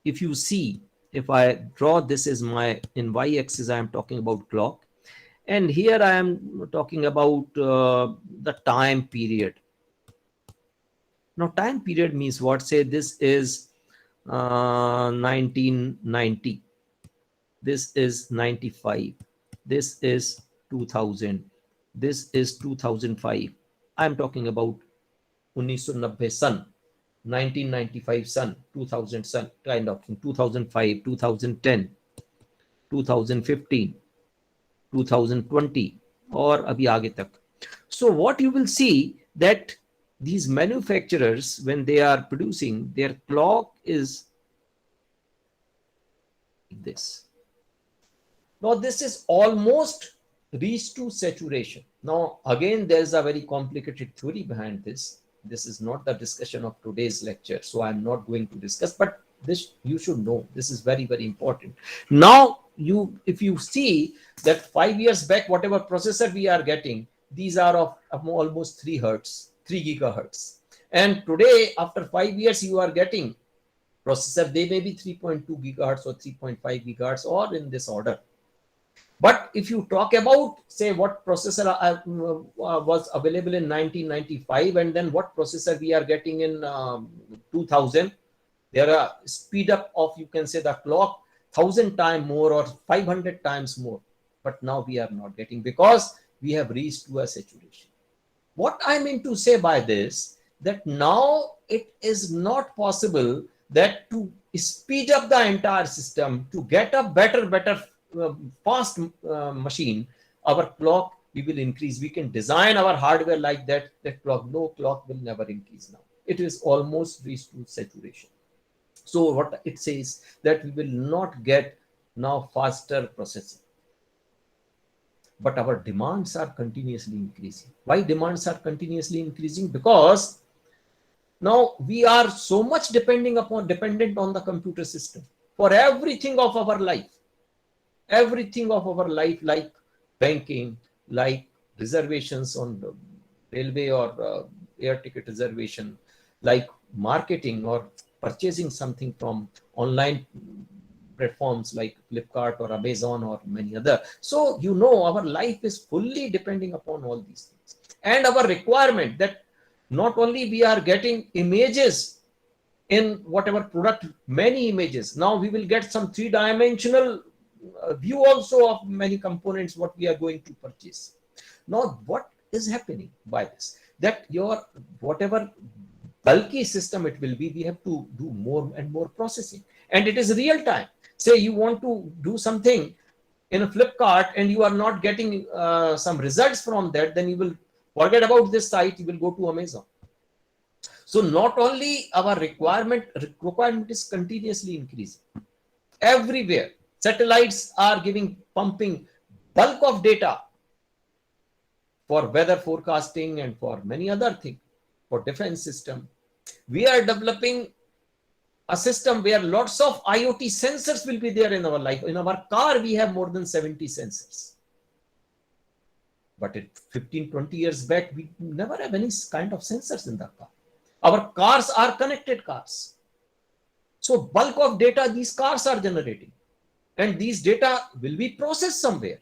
If you see, if I draw, this is my, in y-axis I am talking about clock, and here I am talking about the time period. Now time period means what? Say this is 1990, this is 95, this is 2000, this is 2005. I am talking about 1990 sun, 1995 sun, 2000 sun, kind of thing, 2005, 2010, 2015, 2020, or abhi aage tak. So what you will see, that these manufacturers, when they are producing, their clock is this. Now this is almost reached to saturation. Now again, there's a very complicated theory behind this. This is not the discussion of today's lecture, so I'm not going to discuss, but this you should know. This is very, very important. Now if you see that 5 years back, whatever processor we are getting, these are of almost 3 gigahertz. And today, after 5 years, you are getting processor, they may be 3.2 gigahertz or 3.5 gigahertz or in this order. But if you talk about, say, what processor was available in 1995, and then what processor we are getting in 2000, there are speed up of, you can say, the clock 1000 times more or 500 times more. But now we are not getting, because we have reached to a saturation. What I mean to say by this, that now it is not possible that to speed up the entire system, to get a better fast machine, our clock we will increase. We can design our hardware like that, clock will never increase now. It is almost reached to saturation. So what it says, that we will not get now faster processing. But our demands are continuously increasing. Why demands are continuously increasing? Because now we are so much dependent on the computer system for everything of our life. Everything of our life, like banking, like reservations on the railway or air ticket reservation, like marketing or purchasing something from online platforms like Flipkart or Amazon or many other. So, you know, our life is fully depending upon all these things. And our requirement that not only we are getting images in whatever product, many images. Now we will get some three-dimensional view also of many components what we are going to purchase. Now, what is happening by this? That your whatever bulky system it will be, we have to do more and more processing, and it is real time. Say you want to do something in a Flipkart and you are not getting some results from that, then you will forget about this site. You will go to Amazon. So not only our requirement is continuously increasing everywhere. Satellites are pumping bulk of data for weather forecasting and for many other things, for defense system. We are developing a system where lots of IoT sensors will be there in our life. In our car, we have more than 70 sensors. But 15, 20 years back, we never have any kind of sensors in the car. Our cars are connected cars. So bulk of data these cars are generating. And these data will be processed somewhere.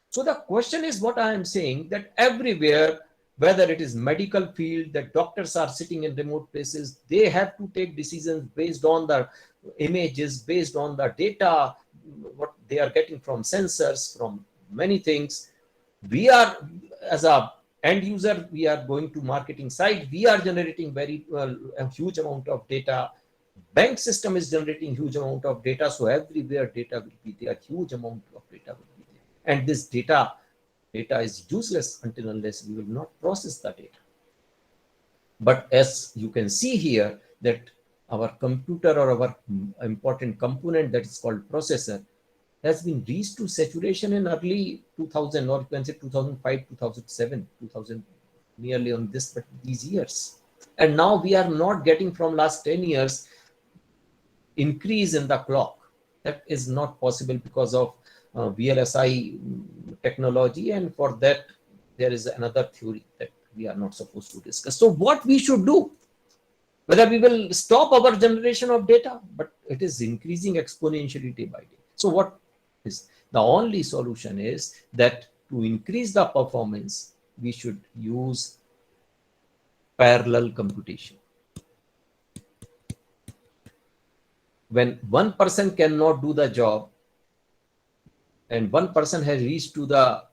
So the question is what I am saying, that everywhere, whether it is medical field, that doctors are sitting in remote places, they have to take decisions based on the images, based on the data, what they are getting from sensors, from many things. We are, as a end user, we are going to marketing side, we are generating a huge amount of data. Bank system is generating huge amount of data. So everywhere data will be there, huge amount of data will be there. And this data is useless until unless we will not process the data. But as you can see here, that our computer or our important component that is called processor has been reached to saturation in early 2000, or you can say 2005, 2007, 2000, nearly on these years. And now we are not getting from last 10 years increase in the clock. That is not possible because of VLSI technology, and for that there is another theory that we are not supposed to discuss. So what we should do, whether we will stop our generation of data, but it is increasing exponentially day by day. So what is the only solution is that to increase the performance, we should use parallel computation. When one person cannot do the job and one person has reached to the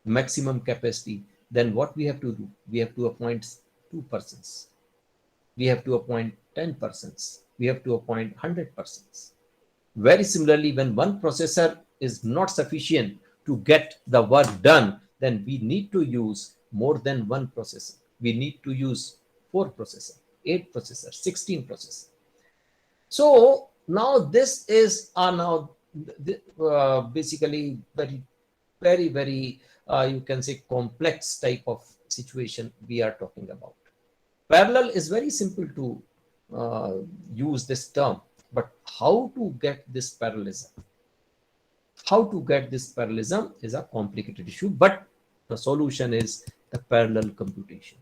maximum capacity, then what we have to do? We have to appoint 2 persons. We have to appoint 10 persons. We have to appoint 100 persons. Very similarly, when one processor is not sufficient to get the work done, then we need to use more than one processor. We need to use 4 processors, 8 processors, 16 processors. So now this is basically very, you can say, complex type of situation we are talking about. Parallel is very simple to use this term, but how to get this parallelism? How to get this parallelism is a complicated issue, but the solution is the parallel computation.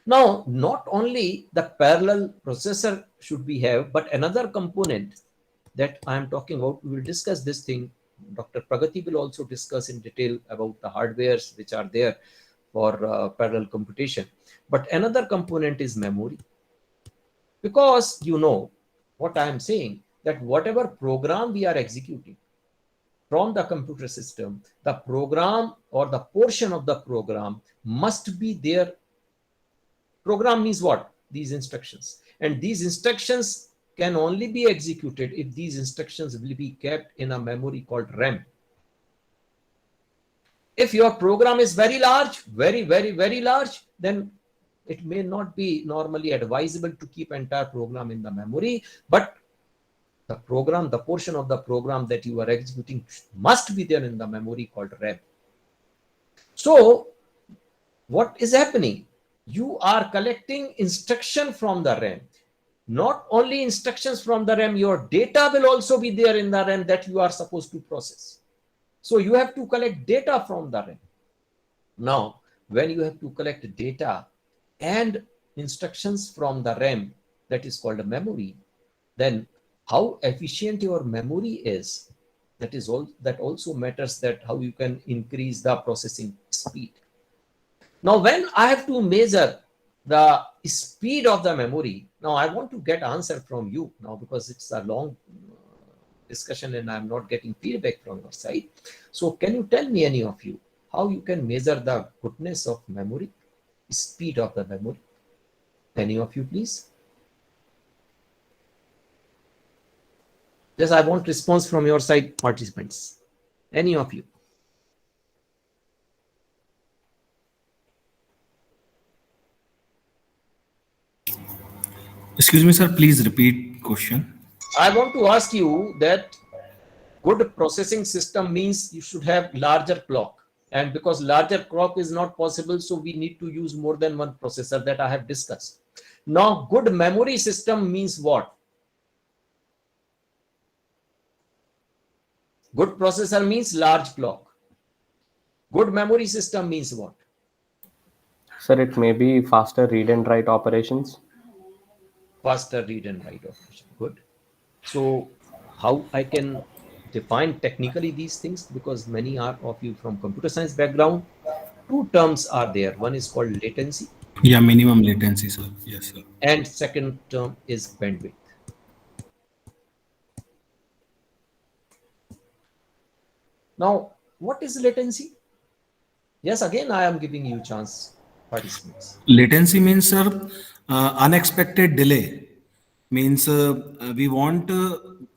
Now, not only the parallel processor should we have, but another component that I am talking about, we will discuss this thing. Dr. Pragati will also discuss in detail about the hardwares which are there for parallel computation. But another component is memory. Because you know what I am saying, that whatever program we are executing from the computer system, the program or the portion of the program must be there. Program means what? These instructions. And these instructions can only be executed if these instructions will be kept in a memory called RAM. If your program is very large, very large, then it may not be normally advisable to keep entire program in the memory, but the program, the portion of the program that you are executing must be there in the memory called RAM. So what is happening? You are collecting instruction from the RAM. Not only instructions from the RAM, your data will also be there in the RAM that you are supposed to process. So you have to collect data from the RAM. Now, when you have to collect data and instructions from the RAM, that is called a memory, then how efficient your memory is, that is all, that also matters, that how you can increase the processing speed. Now, when I have to measure the speed of the memory, now I want to get answer from you now, because it's a long discussion and I'm not getting feedback from your side. So can you tell me, any of you, how you can measure the goodness of memory, speed of the memory? Any of you, please? Just I want response from your side, participants. Any of you? Excuse me, sir. Please repeat question. I want to ask you that good processing system means you should have larger clock. And because larger clock is not possible, so we need to use more than one processor, that I have discussed. Now, good memory system means what? Good processor means large clock. Good memory system means what? Sir, it may be faster read and write operations. Faster read and write operation. Good. So how I can define technically these things, because many are of you from computer science background. Two terms are there. One is called latency. Yeah, minimum latency, sir. Yes, sir. And second term is bandwidth. Now, what is latency? Yes, again, I am giving you chance, participants. Latency means, sir, unexpected delay. Means we want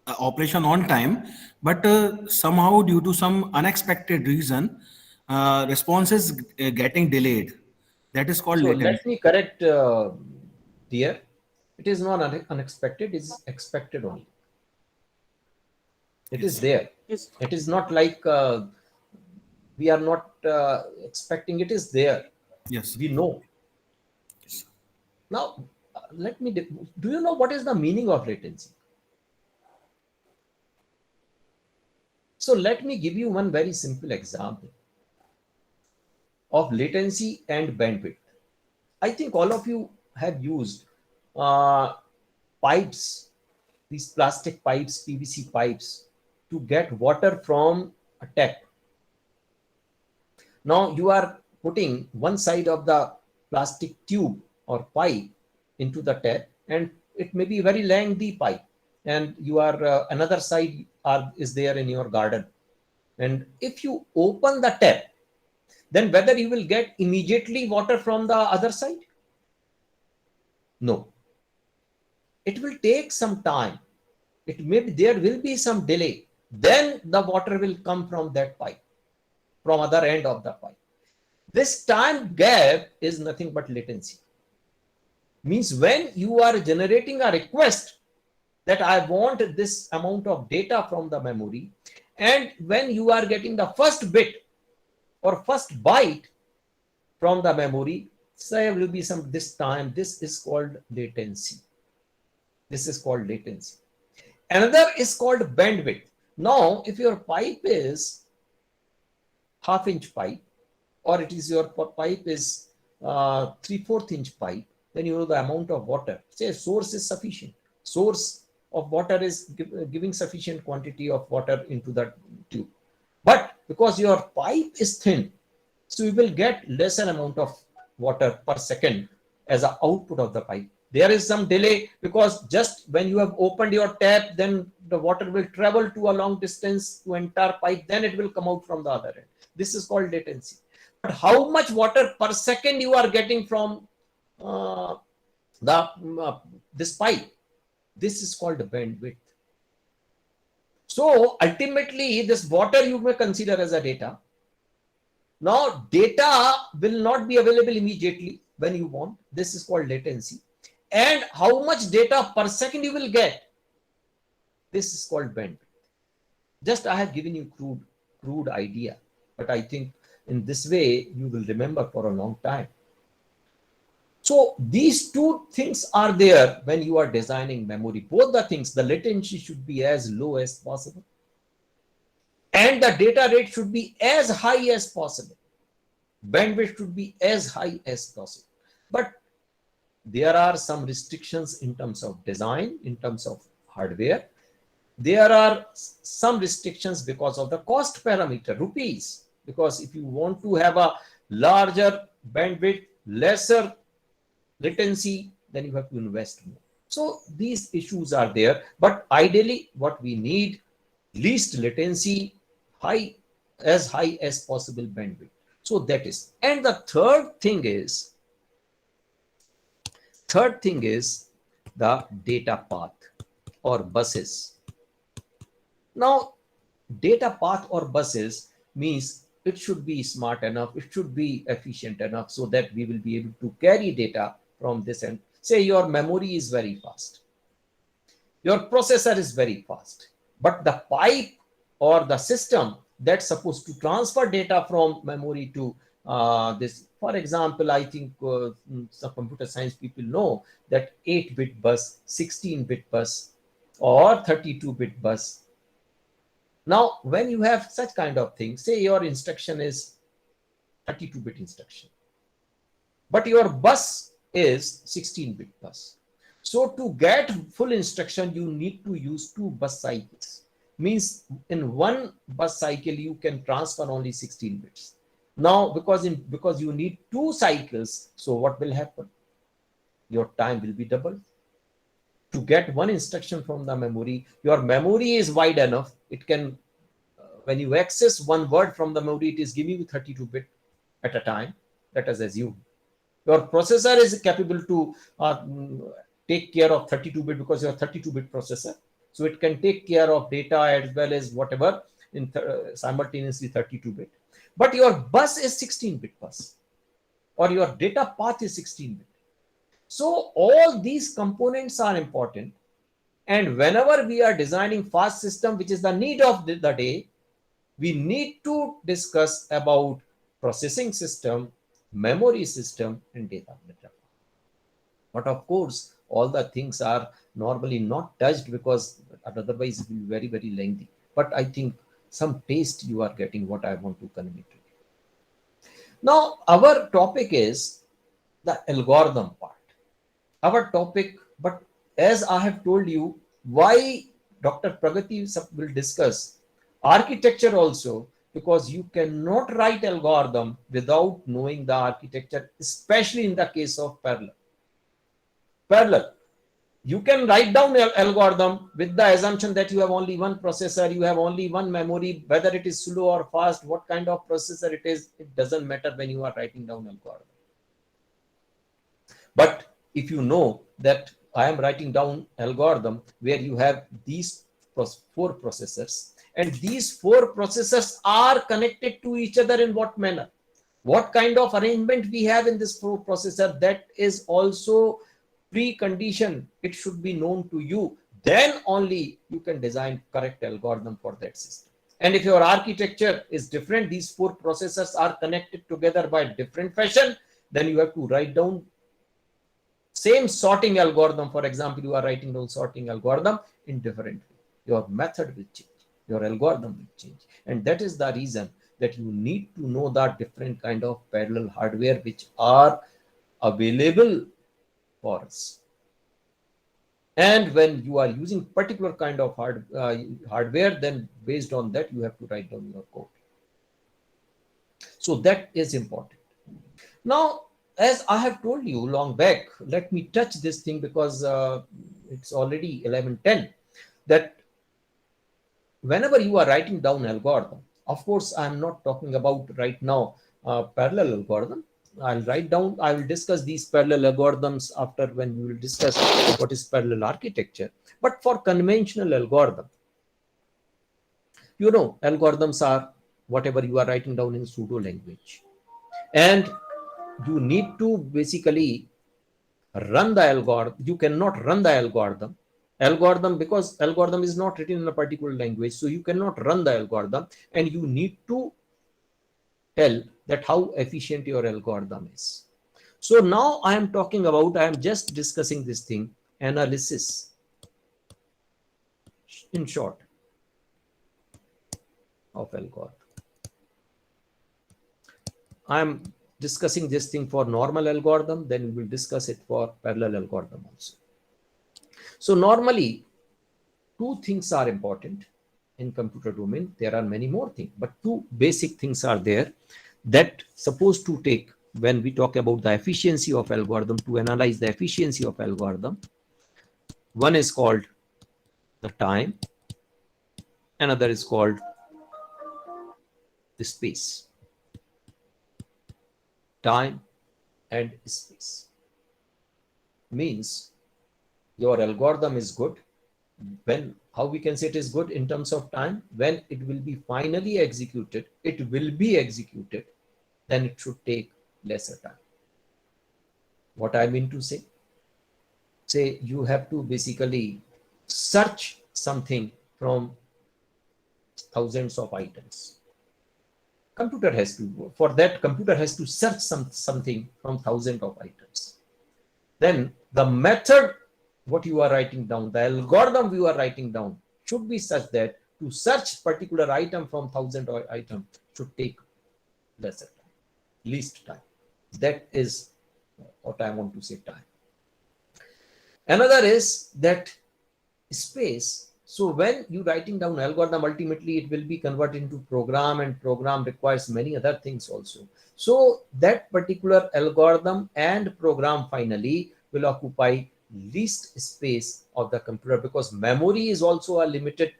operation on time, but somehow due to some unexpected reason, response is getting delayed. That is called So latency. let me correct, dear. It is not unexpected, it is expected only. It is there. It is not like we are not expecting, it is there. Yes. We know. Now, let me, do you know what is the meaning of latency? So let me give you one very simple example of latency and bandwidth. I think all of you have used pipes, these plastic pipes, PVC pipes, to get water from a tap. Now you are putting one side of the plastic tube or pipe into the tap, and it may be very lengthy pipe, and you are another side is there in your garden. And if you open the tap, then whether you will get immediately water from the other side? No. It will take some time. It may be, there will be some delay. Then the water will come from that pipe, from other end of the pipe. This time gap is nothing but latency. Means when you are generating a request that I want this amount of data from the memory, and when you are getting the first bit or first byte from the memory, there will be some this time. This is called latency. This is called latency. Another is called bandwidth. Now, if your pipe is half-inch pipe, or it is your pipe is 3/4 inch pipe, then you know the amount of water. Say source is sufficient. Source of water is giving sufficient quantity of water into the tube. But because your pipe is thin, so you will get lesser amount of water per second as an output of the pipe. There is some delay because just when you have opened your tap, then the water will travel to a long distance to entire pipe, then it will come out from the other end. This is called latency. But how much water per second you are getting from this pipe, this is called bandwidth. So ultimately, this water you may consider as a data. Now, data will not be available immediately when you want. This is called latency. And how much data per second you will get, this is called bandwidth. Just I have given you crude idea, but I think in this way you will remember for a long time. So these two things are there when you are designing memory. Both the things, the latency should be as low as possible, and the data rate should be as high as possible. Bandwidth should be as high as possible. But there are some restrictions in terms of design, in terms of hardware. There are some restrictions because of the cost parameter, rupees, because if you want to have a larger bandwidth, lesser latency, then you have to invest more. So these issues are there, but ideally what we need, least latency, high as possible bandwidth. So that is, and the third thing is the data path or buses. Now, data path or buses means it should be smart enough, it should be efficient enough so that we will be able to carry data from this end. Say your memory is very fast, your processor is very fast, but the pipe or the system that's supposed to transfer data from memory to this, for example, I think some computer science people know that 8-bit bus, 16-bit bus, or 32-bit bus. Now, when you have such kind of thing, say your instruction is 32-bit instruction, but your bus is 16-bit bus. So to get full instruction, you need to use 2 bus cycles. Means in 1 bus cycle, you can transfer only 16 bits. Now, because you need 2 cycles, so what will happen? Your time will be doubled. To get 1 instruction from the memory, your memory is wide enough. It can, when you access 1 word from the memory, it is giving you 32 bit at a time. Let us assume. Your processor is capable to take care of 32-bit because you are 32-bit processor. So it can take care of data as well as whatever in simultaneously 32-bit. But your bus is 16-bit bus, or your data path is 16-bit. So all these components are important. And whenever we are designing fast system, which is the need of the day, we need to discuss about processing system, memory system, and data. But of course, all the things are normally not touched because otherwise it will be very, very lengthy. But I think some taste you are getting what I want to convey to you. Now, our topic is the algorithm part. Our topic, but as I have told you, why Dr. Pragati will discuss architecture also, because you cannot write algorithm without knowing the architecture, especially in the case of parallel. You can write down an algorithm with the assumption that you have only 1 processor, you have only 1 memory, whether it is slow or fast, what kind of processor it is, it doesn't matter when you are writing down algorithm. But if you know that I am writing down algorithm where you have these 4 processors, and these 4 processors are connected to each other in what manner, what kind of arrangement we have in this 4 processor, that is also precondition. It should be known to you. Then only you can design correct algorithm for that system. And if your architecture is different, these 4 processors are connected together by different fashion, then you have to write down same sorting algorithm. For example, you are writing down sorting algorithm in different way. Your method will change, your algorithm will change. And that is the reason that you need to know the different kind of parallel hardware which are available for us. And when you are using particular kind of hardware, then based on that, you have to write down your code. So that is important. Now, as I have told you long back, let me touch this thing because it's already 11:10, that whenever you are writing down algorithm, of course, I'm not talking about right now parallel algorithm. I will discuss these parallel algorithms after when we will discuss what is parallel architecture. But for conventional algorithm, you know, algorithms are whatever you are writing down in pseudo language. And you need to basically run the algorithm. You cannot run the algorithm because algorithm is not written in a particular language. So you cannot run the algorithm, and you need to tell that how efficient your algorithm is. So now I am just discussing this thing, analysis. In short, of algorithm. I am discussing this thing for normal algorithm, then we will discuss it for parallel algorithm also. So normally, two things are important in computer domain. There are many more things, but two basic things are there that supposed to take when we talk about the efficiency of algorithm, to analyze the efficiency of algorithm. One is called the time, another is called the space. Time and space means your algorithm is good when, how we can say it is good in terms of time, when it will be finally executed, it will be executed, then it should take lesser time. What I mean to say you have to basically search something from thousands of items. Computer has to, for that computer has to search something from thousands of items. Then the method what you are writing down, the algorithm you are writing down should be such that to search particular item from thousand item should take lesser time, least time. That is what I want to say, time. Another is that space. So when you writing down algorithm, ultimately it will be converted into program, and program requires many other things also. So that particular algorithm and program finally will occupy least space of the computer, because memory is also a limited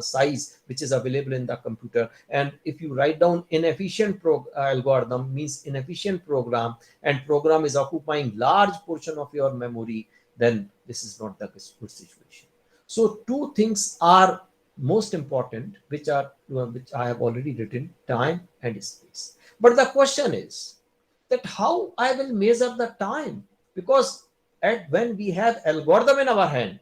size which is available in the computer. And if you write down inefficient algorithm, means inefficient program, and program is occupying large portion of your memory, then this is not the good situation. So two things are most important, which I have already written, time and space. But the question is that how I will measure the time, because when we have algorithm in our hand,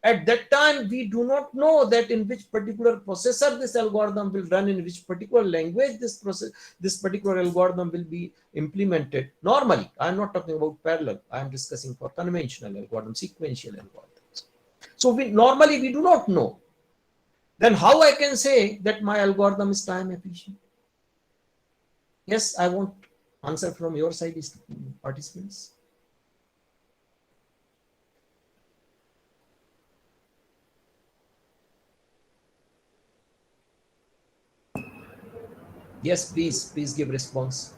at that time we do not know that in which particular processor this algorithm will run, in which particular language this particular algorithm will be implemented. Normally, I am not talking about parallel, I am discussing for conventional algorithm, sequential algorithms. So normally we do not know. Then how I can say that my algorithm is time efficient? Yes, I want answer from your side, participants. Yes, please give response.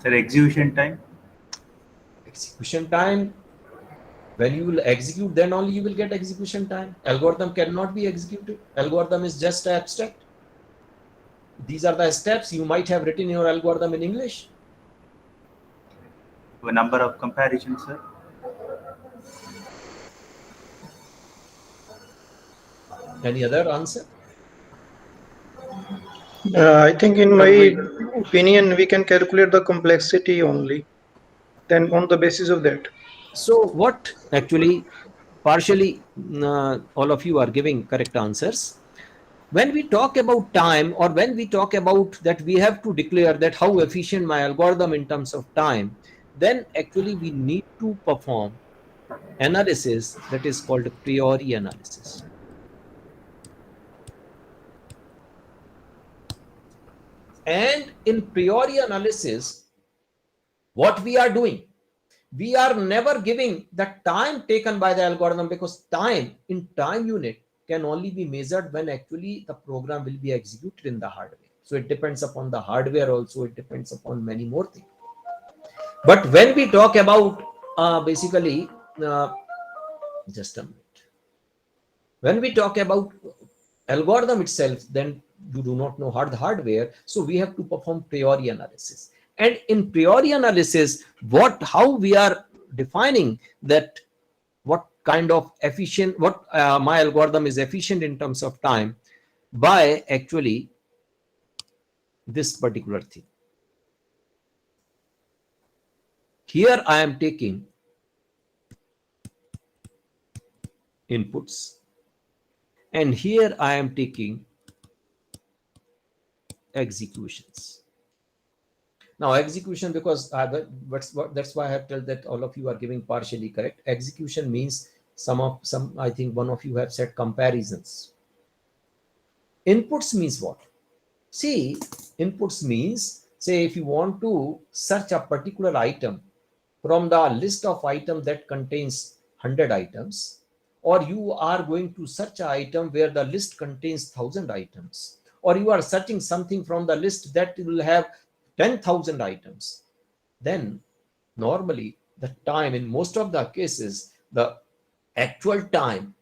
Sir, execution time. Execution time, when you will execute, then only you will get execution time. Algorithm cannot be executed. Algorithm is just abstract. These are the steps you might have written in your algorithm in English. A number of comparisons, sir. Any other answer? I think in my opinion, we can calculate the complexity only. Then on the basis of that. So what actually, partially all of you are giving correct answers. When we talk about time, or when we talk about that we have to declare that how efficient my algorithm in terms of time, then actually we need to perform analysis that is called a priori analysis. And in priori analysis, what we are doing, we are never giving the time taken by the algorithm, because time in time unit can only be measured when actually the program will be executed in the hardware. So it depends upon the hardware also, it depends upon many more things. But when we talk about basically, just a minute. When we talk about algorithm itself, then you do not know the hardware. So we have to perform priori analysis. And in priori analysis, how we are defining that what kind of efficient, what my algorithm is efficient in terms of time, by actually this particular thing. Here I am taking inputs, and here I am taking executions. Now execution, because that's why I have told that all of you are giving partially correct. Execution means I think one of you have said comparisons. Inputs means what? See, inputs means, say if you want to search a particular item from the list of items that contains 100 items, or you are going to search an item where the list contains 1,000 items, or you are searching something from the list that will have 10,000 items, then normally the time, in most of the cases, the actual time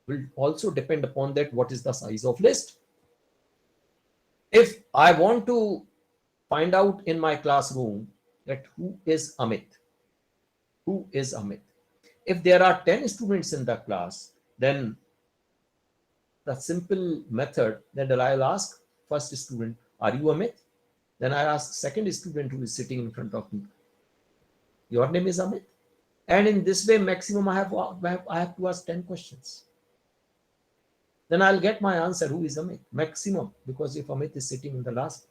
will also depend upon that what is the size of list. If I want to find out in my classroom that who is Amit, if there are 10 students in the class, then the simple method that I'll ask first student, are you Amit? Then I ask second student who is sitting in front of me, your name is Amit? And in this way, maximum I have to ask 10 questions. Then I'll get my answer, who is Amit? Maximum, because if Amit is sitting in the last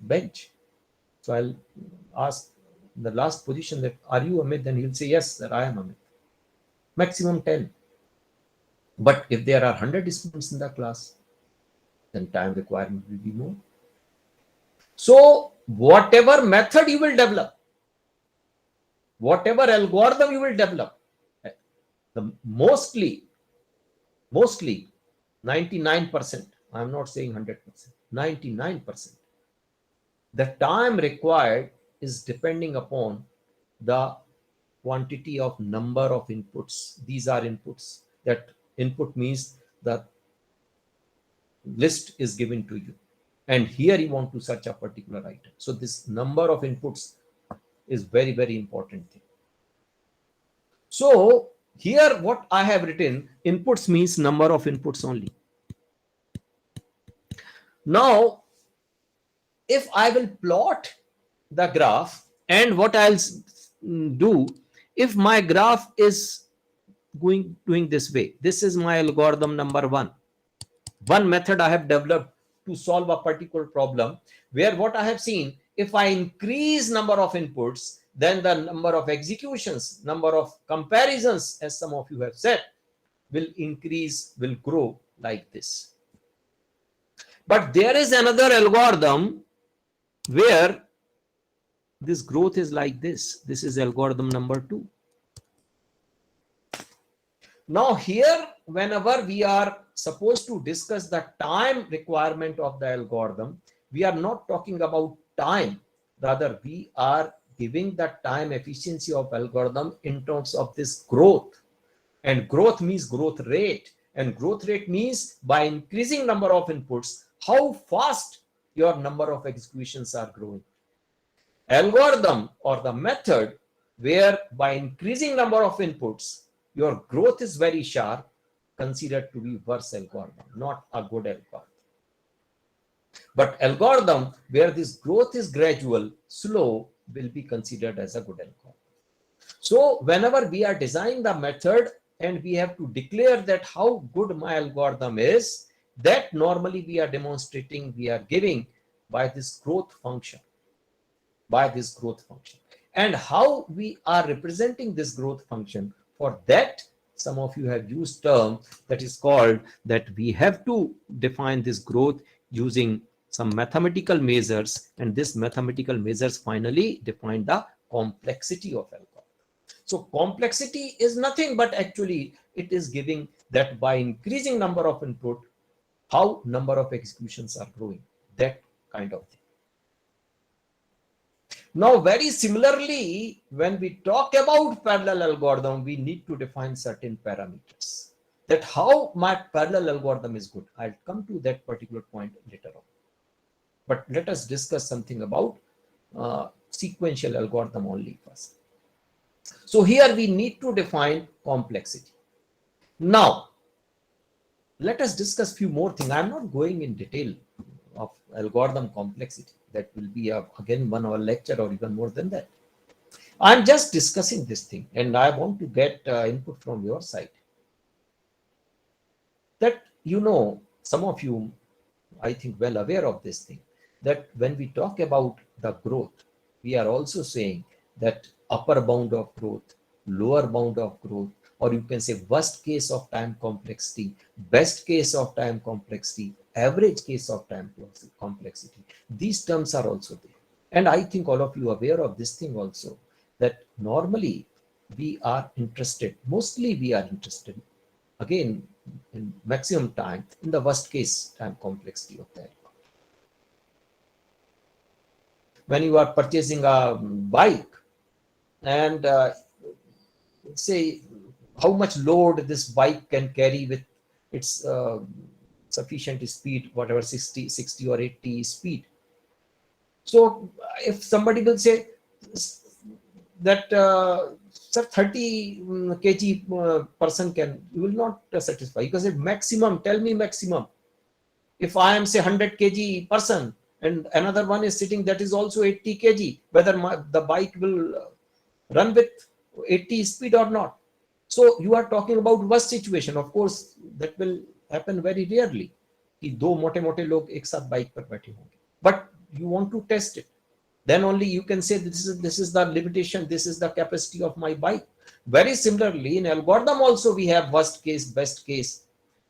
bench, so I'll ask the last position that, are you Amit? Then he'll say, yes, sir, I am Amit. Maximum 10. But if there are 100 students in the class, then time requirement will be more. So whatever method you will develop, whatever algorithm you will develop, the mostly 99%, I'm not saying 100%, 99%, the time required is depending upon the quantity of number of inputs. These are inputs. That input means the list is given to you, and here you want to search a particular item. So this number of inputs is very, very important thing. So here what I have written, inputs means number of inputs only. Now, if I will plot the graph, and what I'll do, if my graph is doing this way, this is my algorithm number one method I have developed to solve a particular problem, where what I have seen, if I increase number of inputs, then the number of executions, number of comparisons, as some of you have said, will increase, will grow like this. But there is another algorithm where this growth is like this. This is algorithm number 2. Now here, whenever we are supposed to discuss the time requirement of the algorithm, we are not talking about time. Rather, we are giving the time efficiency of algorithm in terms of this growth. And growth means growth rate. And growth rate means by increasing number of inputs, how fast your number of executions are growing. Algorithm or the method where by increasing number of inputs, your growth is very sharp, considered to be worse algorithm, not a good algorithm. But algorithm where this growth is gradual, slow, will be considered as a good algorithm. So whenever we are designing the method and we have to declare that how good my algorithm is, that normally we are demonstrating, we are giving by this growth function, And how we are representing this growth function, for that, some of you have used term that is called that we have to define this growth using some mathematical measures, and this mathematical measures finally define the complexity of algorithm. So complexity is nothing but actually it is giving that by increasing number of input, how number of executions are growing, that kind of thing. Now, very similarly, when we talk about parallel algorithm, we need to define certain parameters. That how my parallel algorithm is good. I'll come to that particular point later on. But let us discuss something about sequential algorithm only first. So here we need to define complexity. Now, let us discuss few more things. I'm not going in detail of algorithm complexity. That will be again 1 hour lecture or even more than that. I'm just discussing this thing and I want to get input from your side. That, you know, some of you, I think, well aware of this thing, that when we talk about the growth, we are also saying that upper bound of growth, lower bound of growth, or you can say worst case of time complexity, best case of time complexity, average case of time complexity. These terms are also there. And I think all of you are aware of this thing also, that normally we are interested, mostly we are interested, again, in maximum time, in the worst case time complexity of that. When you are purchasing a bike and say how much load this bike can carry with its sufficient speed, whatever 60 or 80 speed. So if somebody will say that sir 30 kg person can, you will not satisfy, because at maximum, tell me maximum. If I am say 100 kg person and another one is sitting that is also 80 kg, whether the bike will run with 80 speed or not. So you are talking about worst situation. Of course, that will happen very rarely कि दो मोटे मोटे लोग एक साथ bike पर बैठे होंगे. But you want to test it. Then only you can say this is the limitation, this is the capacity of my bike. Very similarly, in algorithm also we have worst case, best case.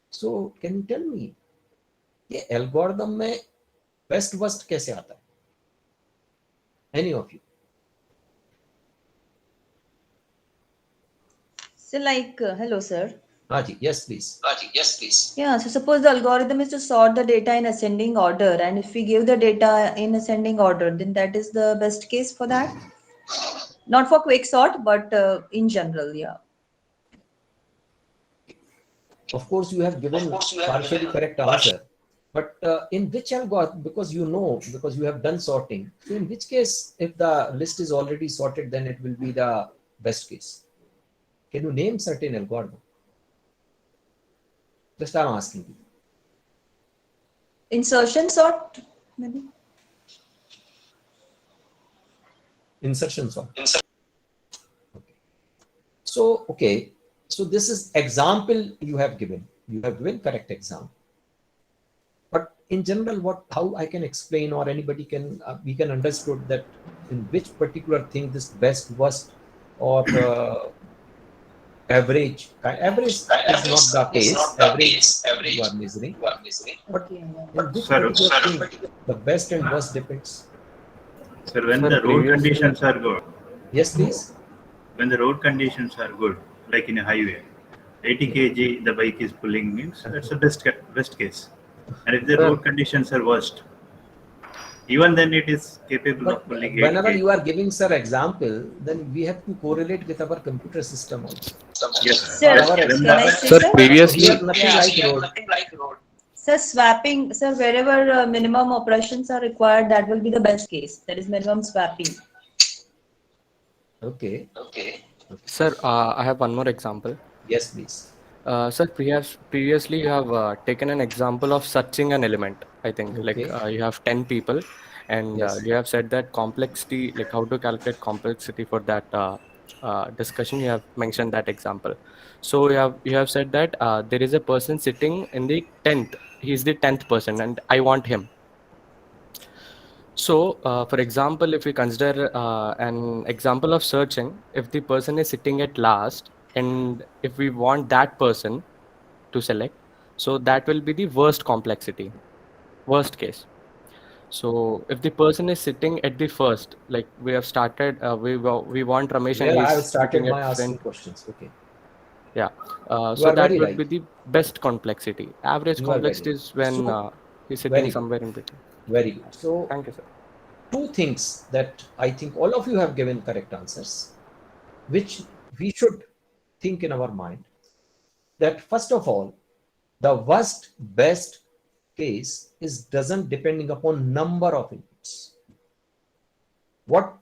So can you tell me, ये algorithm में best worst कैसे आता है? Any of you? So like, hello, sir. Haji, yes, please. Yeah, so suppose the algorithm is to sort the data in ascending order, and if we give the data in ascending order, then that is the best case for that. Not for quick sort, but in general, yeah. Of course, you have given partially correct answer. But in which algorithm, because you have done sorting, so in which case, if the list is already sorted, then it will be the best case. Can you name certain algorithm? Just I'm asking you. Insertion sort, maybe. Insertion sort. Okay. So this is example you have given. You have given correct example. But in general, how I can explain, or anybody can, we can understood that in which particular thing this best, worst, or average is not the case. Average you are measuring. But Okay, yeah. in which Sir, particular thing the best and worst depends. Sir, when Sir, the road previously- conditions are good, Yes, please. when the road conditions are good, like in a highway, 80 kg the bike is pulling means that's the best case. And if the Sir. road conditions are worst, even then it is capable But of pulling 80 whenever kg. you are giving sir example, then we have to correlate with our computer system also. Yes, Sir, Our can I say, Sir, sir? previously- We have nothing Yeah. like road. Sir, swapping, sir, wherever minimum operations are required, that will be the best case. That is minimum swapping. Okay. Sir, I have one more example. Yes, please. Sir, previously you have taken an example of searching an element. I think like Okay. you have 10 people, and Yes. you have said that complexity, like how to calculate complexity for that discussion. You have mentioned that example. So you have said that there is a person sitting in the 10th. He's the 10th person, and I want him. So, for example, if we consider an example of searching, if the person is sitting at last, and if we want that person to select, so that will be the worst complexity, worst case. So, if the person is sitting at the first, like we have started, we want Ramesh, and Where I have he's started sitting my at asking front. questions. Okay. Yeah. You So are that very would right. be the best complexity. Average You are very complexity right. is when So, he's very sitting good. somewhere in between. Very good. So Thank you, sir. two things that I think all of you have given correct answers, which we should think in our mind. That first of all, the worst best case doesn't depending upon number of inputs. What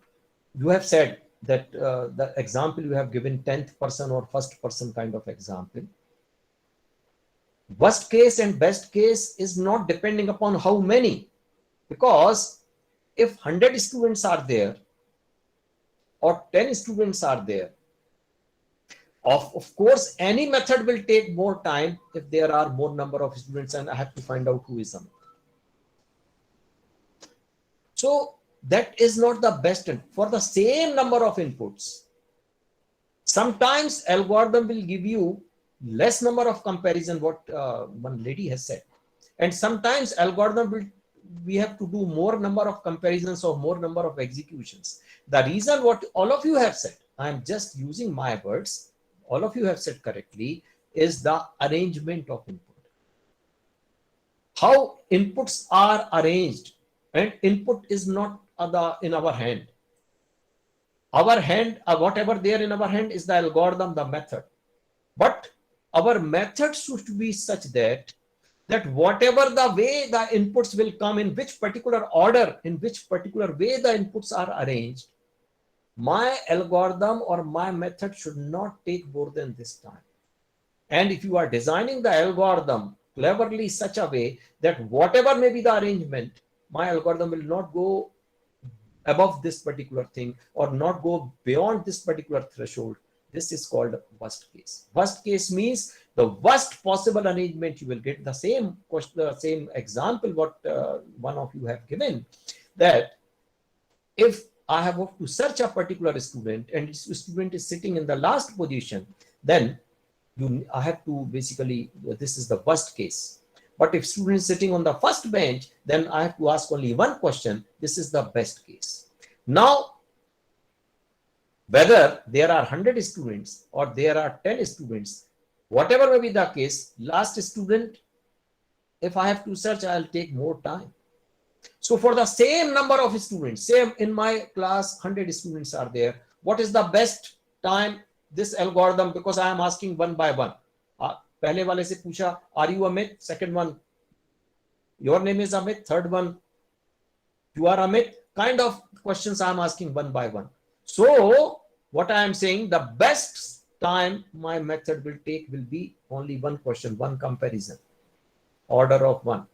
you have said that the example you have given 10th person or first person kind of example. Worst case and best case is not depending upon how many, because if 100 students are there or 10 students are there, of course, any method will take more time if there are more number of students and I have to find out who is them. So that is not the best for the same number of inputs. Sometimes algorithm will give you less number of comparison, what one lady has said. And sometimes algorithm will we have to do more number of comparisons or more number of executions. The reason what all of you have said, I'm just using my words, all of you have said correctly, is the arrangement of input. How inputs are arranged, and input is not in our hand. Our hand, whatever there in our hand is the algorithm, the method. But our method should be such that whatever the way the inputs will come, in which particular order, in which particular way the inputs are arranged, my algorithm or my method should not take more than this time. And if you are designing the algorithm cleverly such a way that whatever may be the arrangement, my algorithm will not go above this particular thing or not go beyond this particular threshold. This is called worst case. Worst case means the worst possible arrangement. You will get the same question, the same example what one of you have given, that if I have to search a particular student and this student is sitting in the last position, then I have to basically, this is the worst case. But if student is sitting on the first bench, then I have to ask only one question. This is the best case. Now, whether there are 100 students or there are 10 students, whatever may be the case, last student, if I have to search, I'll take more time. So for the same number of students, same in my class, 100 students are there. What is the best time this algorithm, because I am asking one by one. पहले वाले से पूछा, are you Amit? Second one, your name is Amit. Third one, you are Amit. Kind of questions I am asking one by one. So what I am saying, the best time my method will take will be only one question, one comparison, order of 1.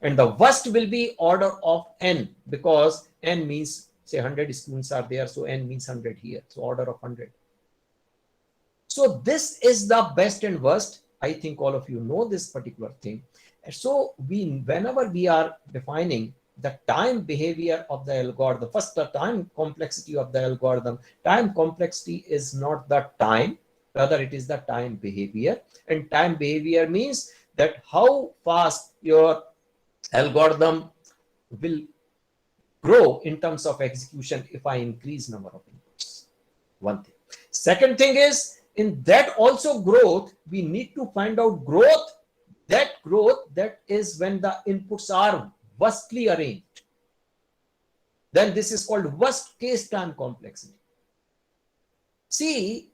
And the worst will be order of n, because n means, say 100 students are there, so n means 100 here, so order of 100. So this is the best and worst. I think all of you know this particular thing. So whenever we are defining the time behavior of the algorithm, first the time complexity of the algorithm, time complexity is not the time, rather it is the time behavior. And time behavior means that how fast your algorithm will grow in terms of execution if I increase number of inputs. One thing. Second thing is, in that also growth, we need to find out growth that is when the inputs are worstly arranged. Then this is called worst case time complexity. See,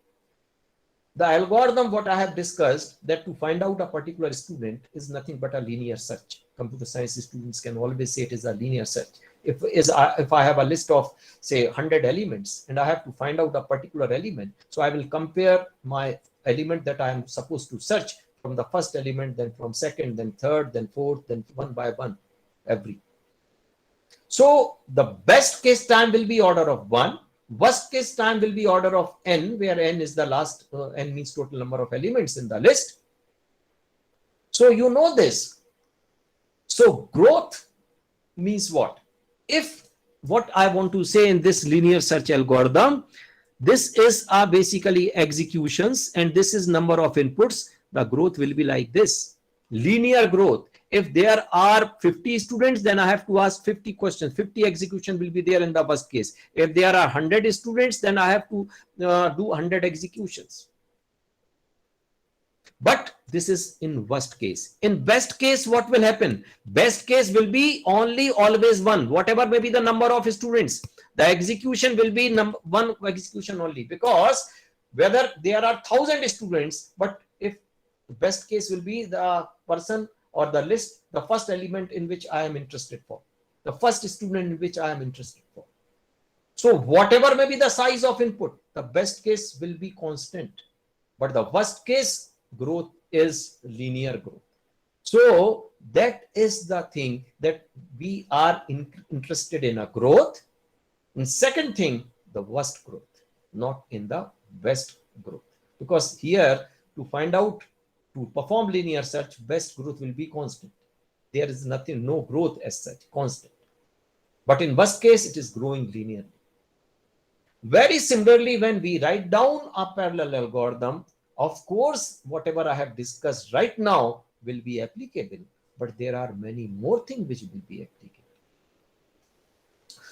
the algorithm what I have discussed, that to find out a particular student is nothing but a linear search. Computer science students can always say it is a linear search. If I have a list of, say, 100 elements and I have to find out a particular element, so I will compare my element that I am supposed to search from the first element, then from second, then third, then fourth, then one by one, every. So the best case time will be order of 1. Worst case time will be order of n, where n is the last, n means total number of elements in the list. So you know this. So growth means what? If what I want to say in this linear search algorithm, this is basically executions and this is number of inputs, the growth will be like this. Linear growth. If there are 50 students, then I have to ask 50 questions. 50 execution will be there in the worst case. If there are 100 students, then I have to do 100 executions. But this is in worst case. In best case, what will happen? Best case will be only always 1. Whatever may be the number of students, the execution will be one execution only. Because whether there are 1,000 students, but if the best case will be the person or the list, the first element in which I am interested for, the first student in which I am interested for. So whatever may be the size of input, the best case will be constant, but the worst case growth is linear growth. So that is the thing, that we are interested in a growth. And second thing, the worst growth, not in the best growth. Because here, to find out, to perform linear search, best growth will be constant. There is nothing, no growth as such, constant. But in worst case, it is growing linearly. Very similarly, when we write down a parallel algorithm, of course, whatever I have discussed right now will be applicable. but there are many more things which will be applicable.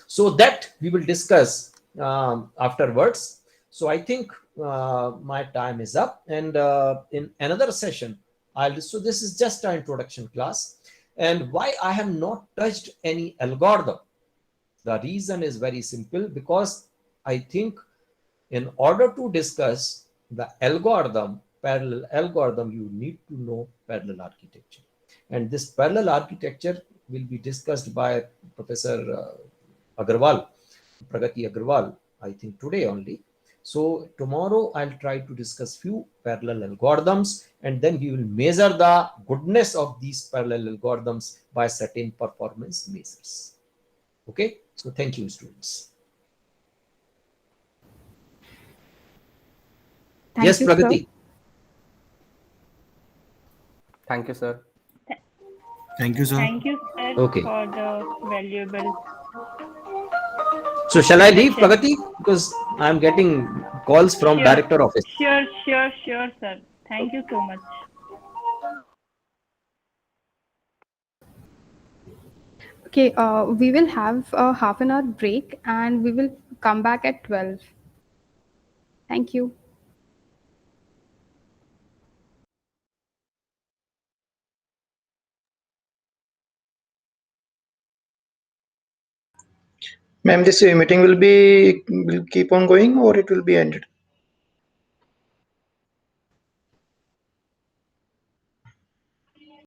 So that we will discuss afterwards. So I think my time is up, and in another session, so this is just an introduction class. And why I have not touched any algorithm? The reason is very simple, because I think in order to discuss the algorithm, parallel algorithm, you need to know parallel architecture. And this parallel architecture will be discussed by Professor Agarwal, Pragati Agarwal, I think today only. So tomorrow I'll try to discuss few parallel algorithms, and then we will measure the goodness of these parallel algorithms by certain performance measures. Okay, so thank you, students. Thank Yes, you, sir. Pragati. Thank you, sir. Thank you, sir. Thank you, sir, Okay. for the valuable. So shall I leave, Session. Pragati? Because I'm getting calls from Sure. director office. Sure, sir. Thank you so much. Okay, we will have a half an hour break and we will come back at 12. Thank you. Ma'am, this meeting will keep on going or it will be ended?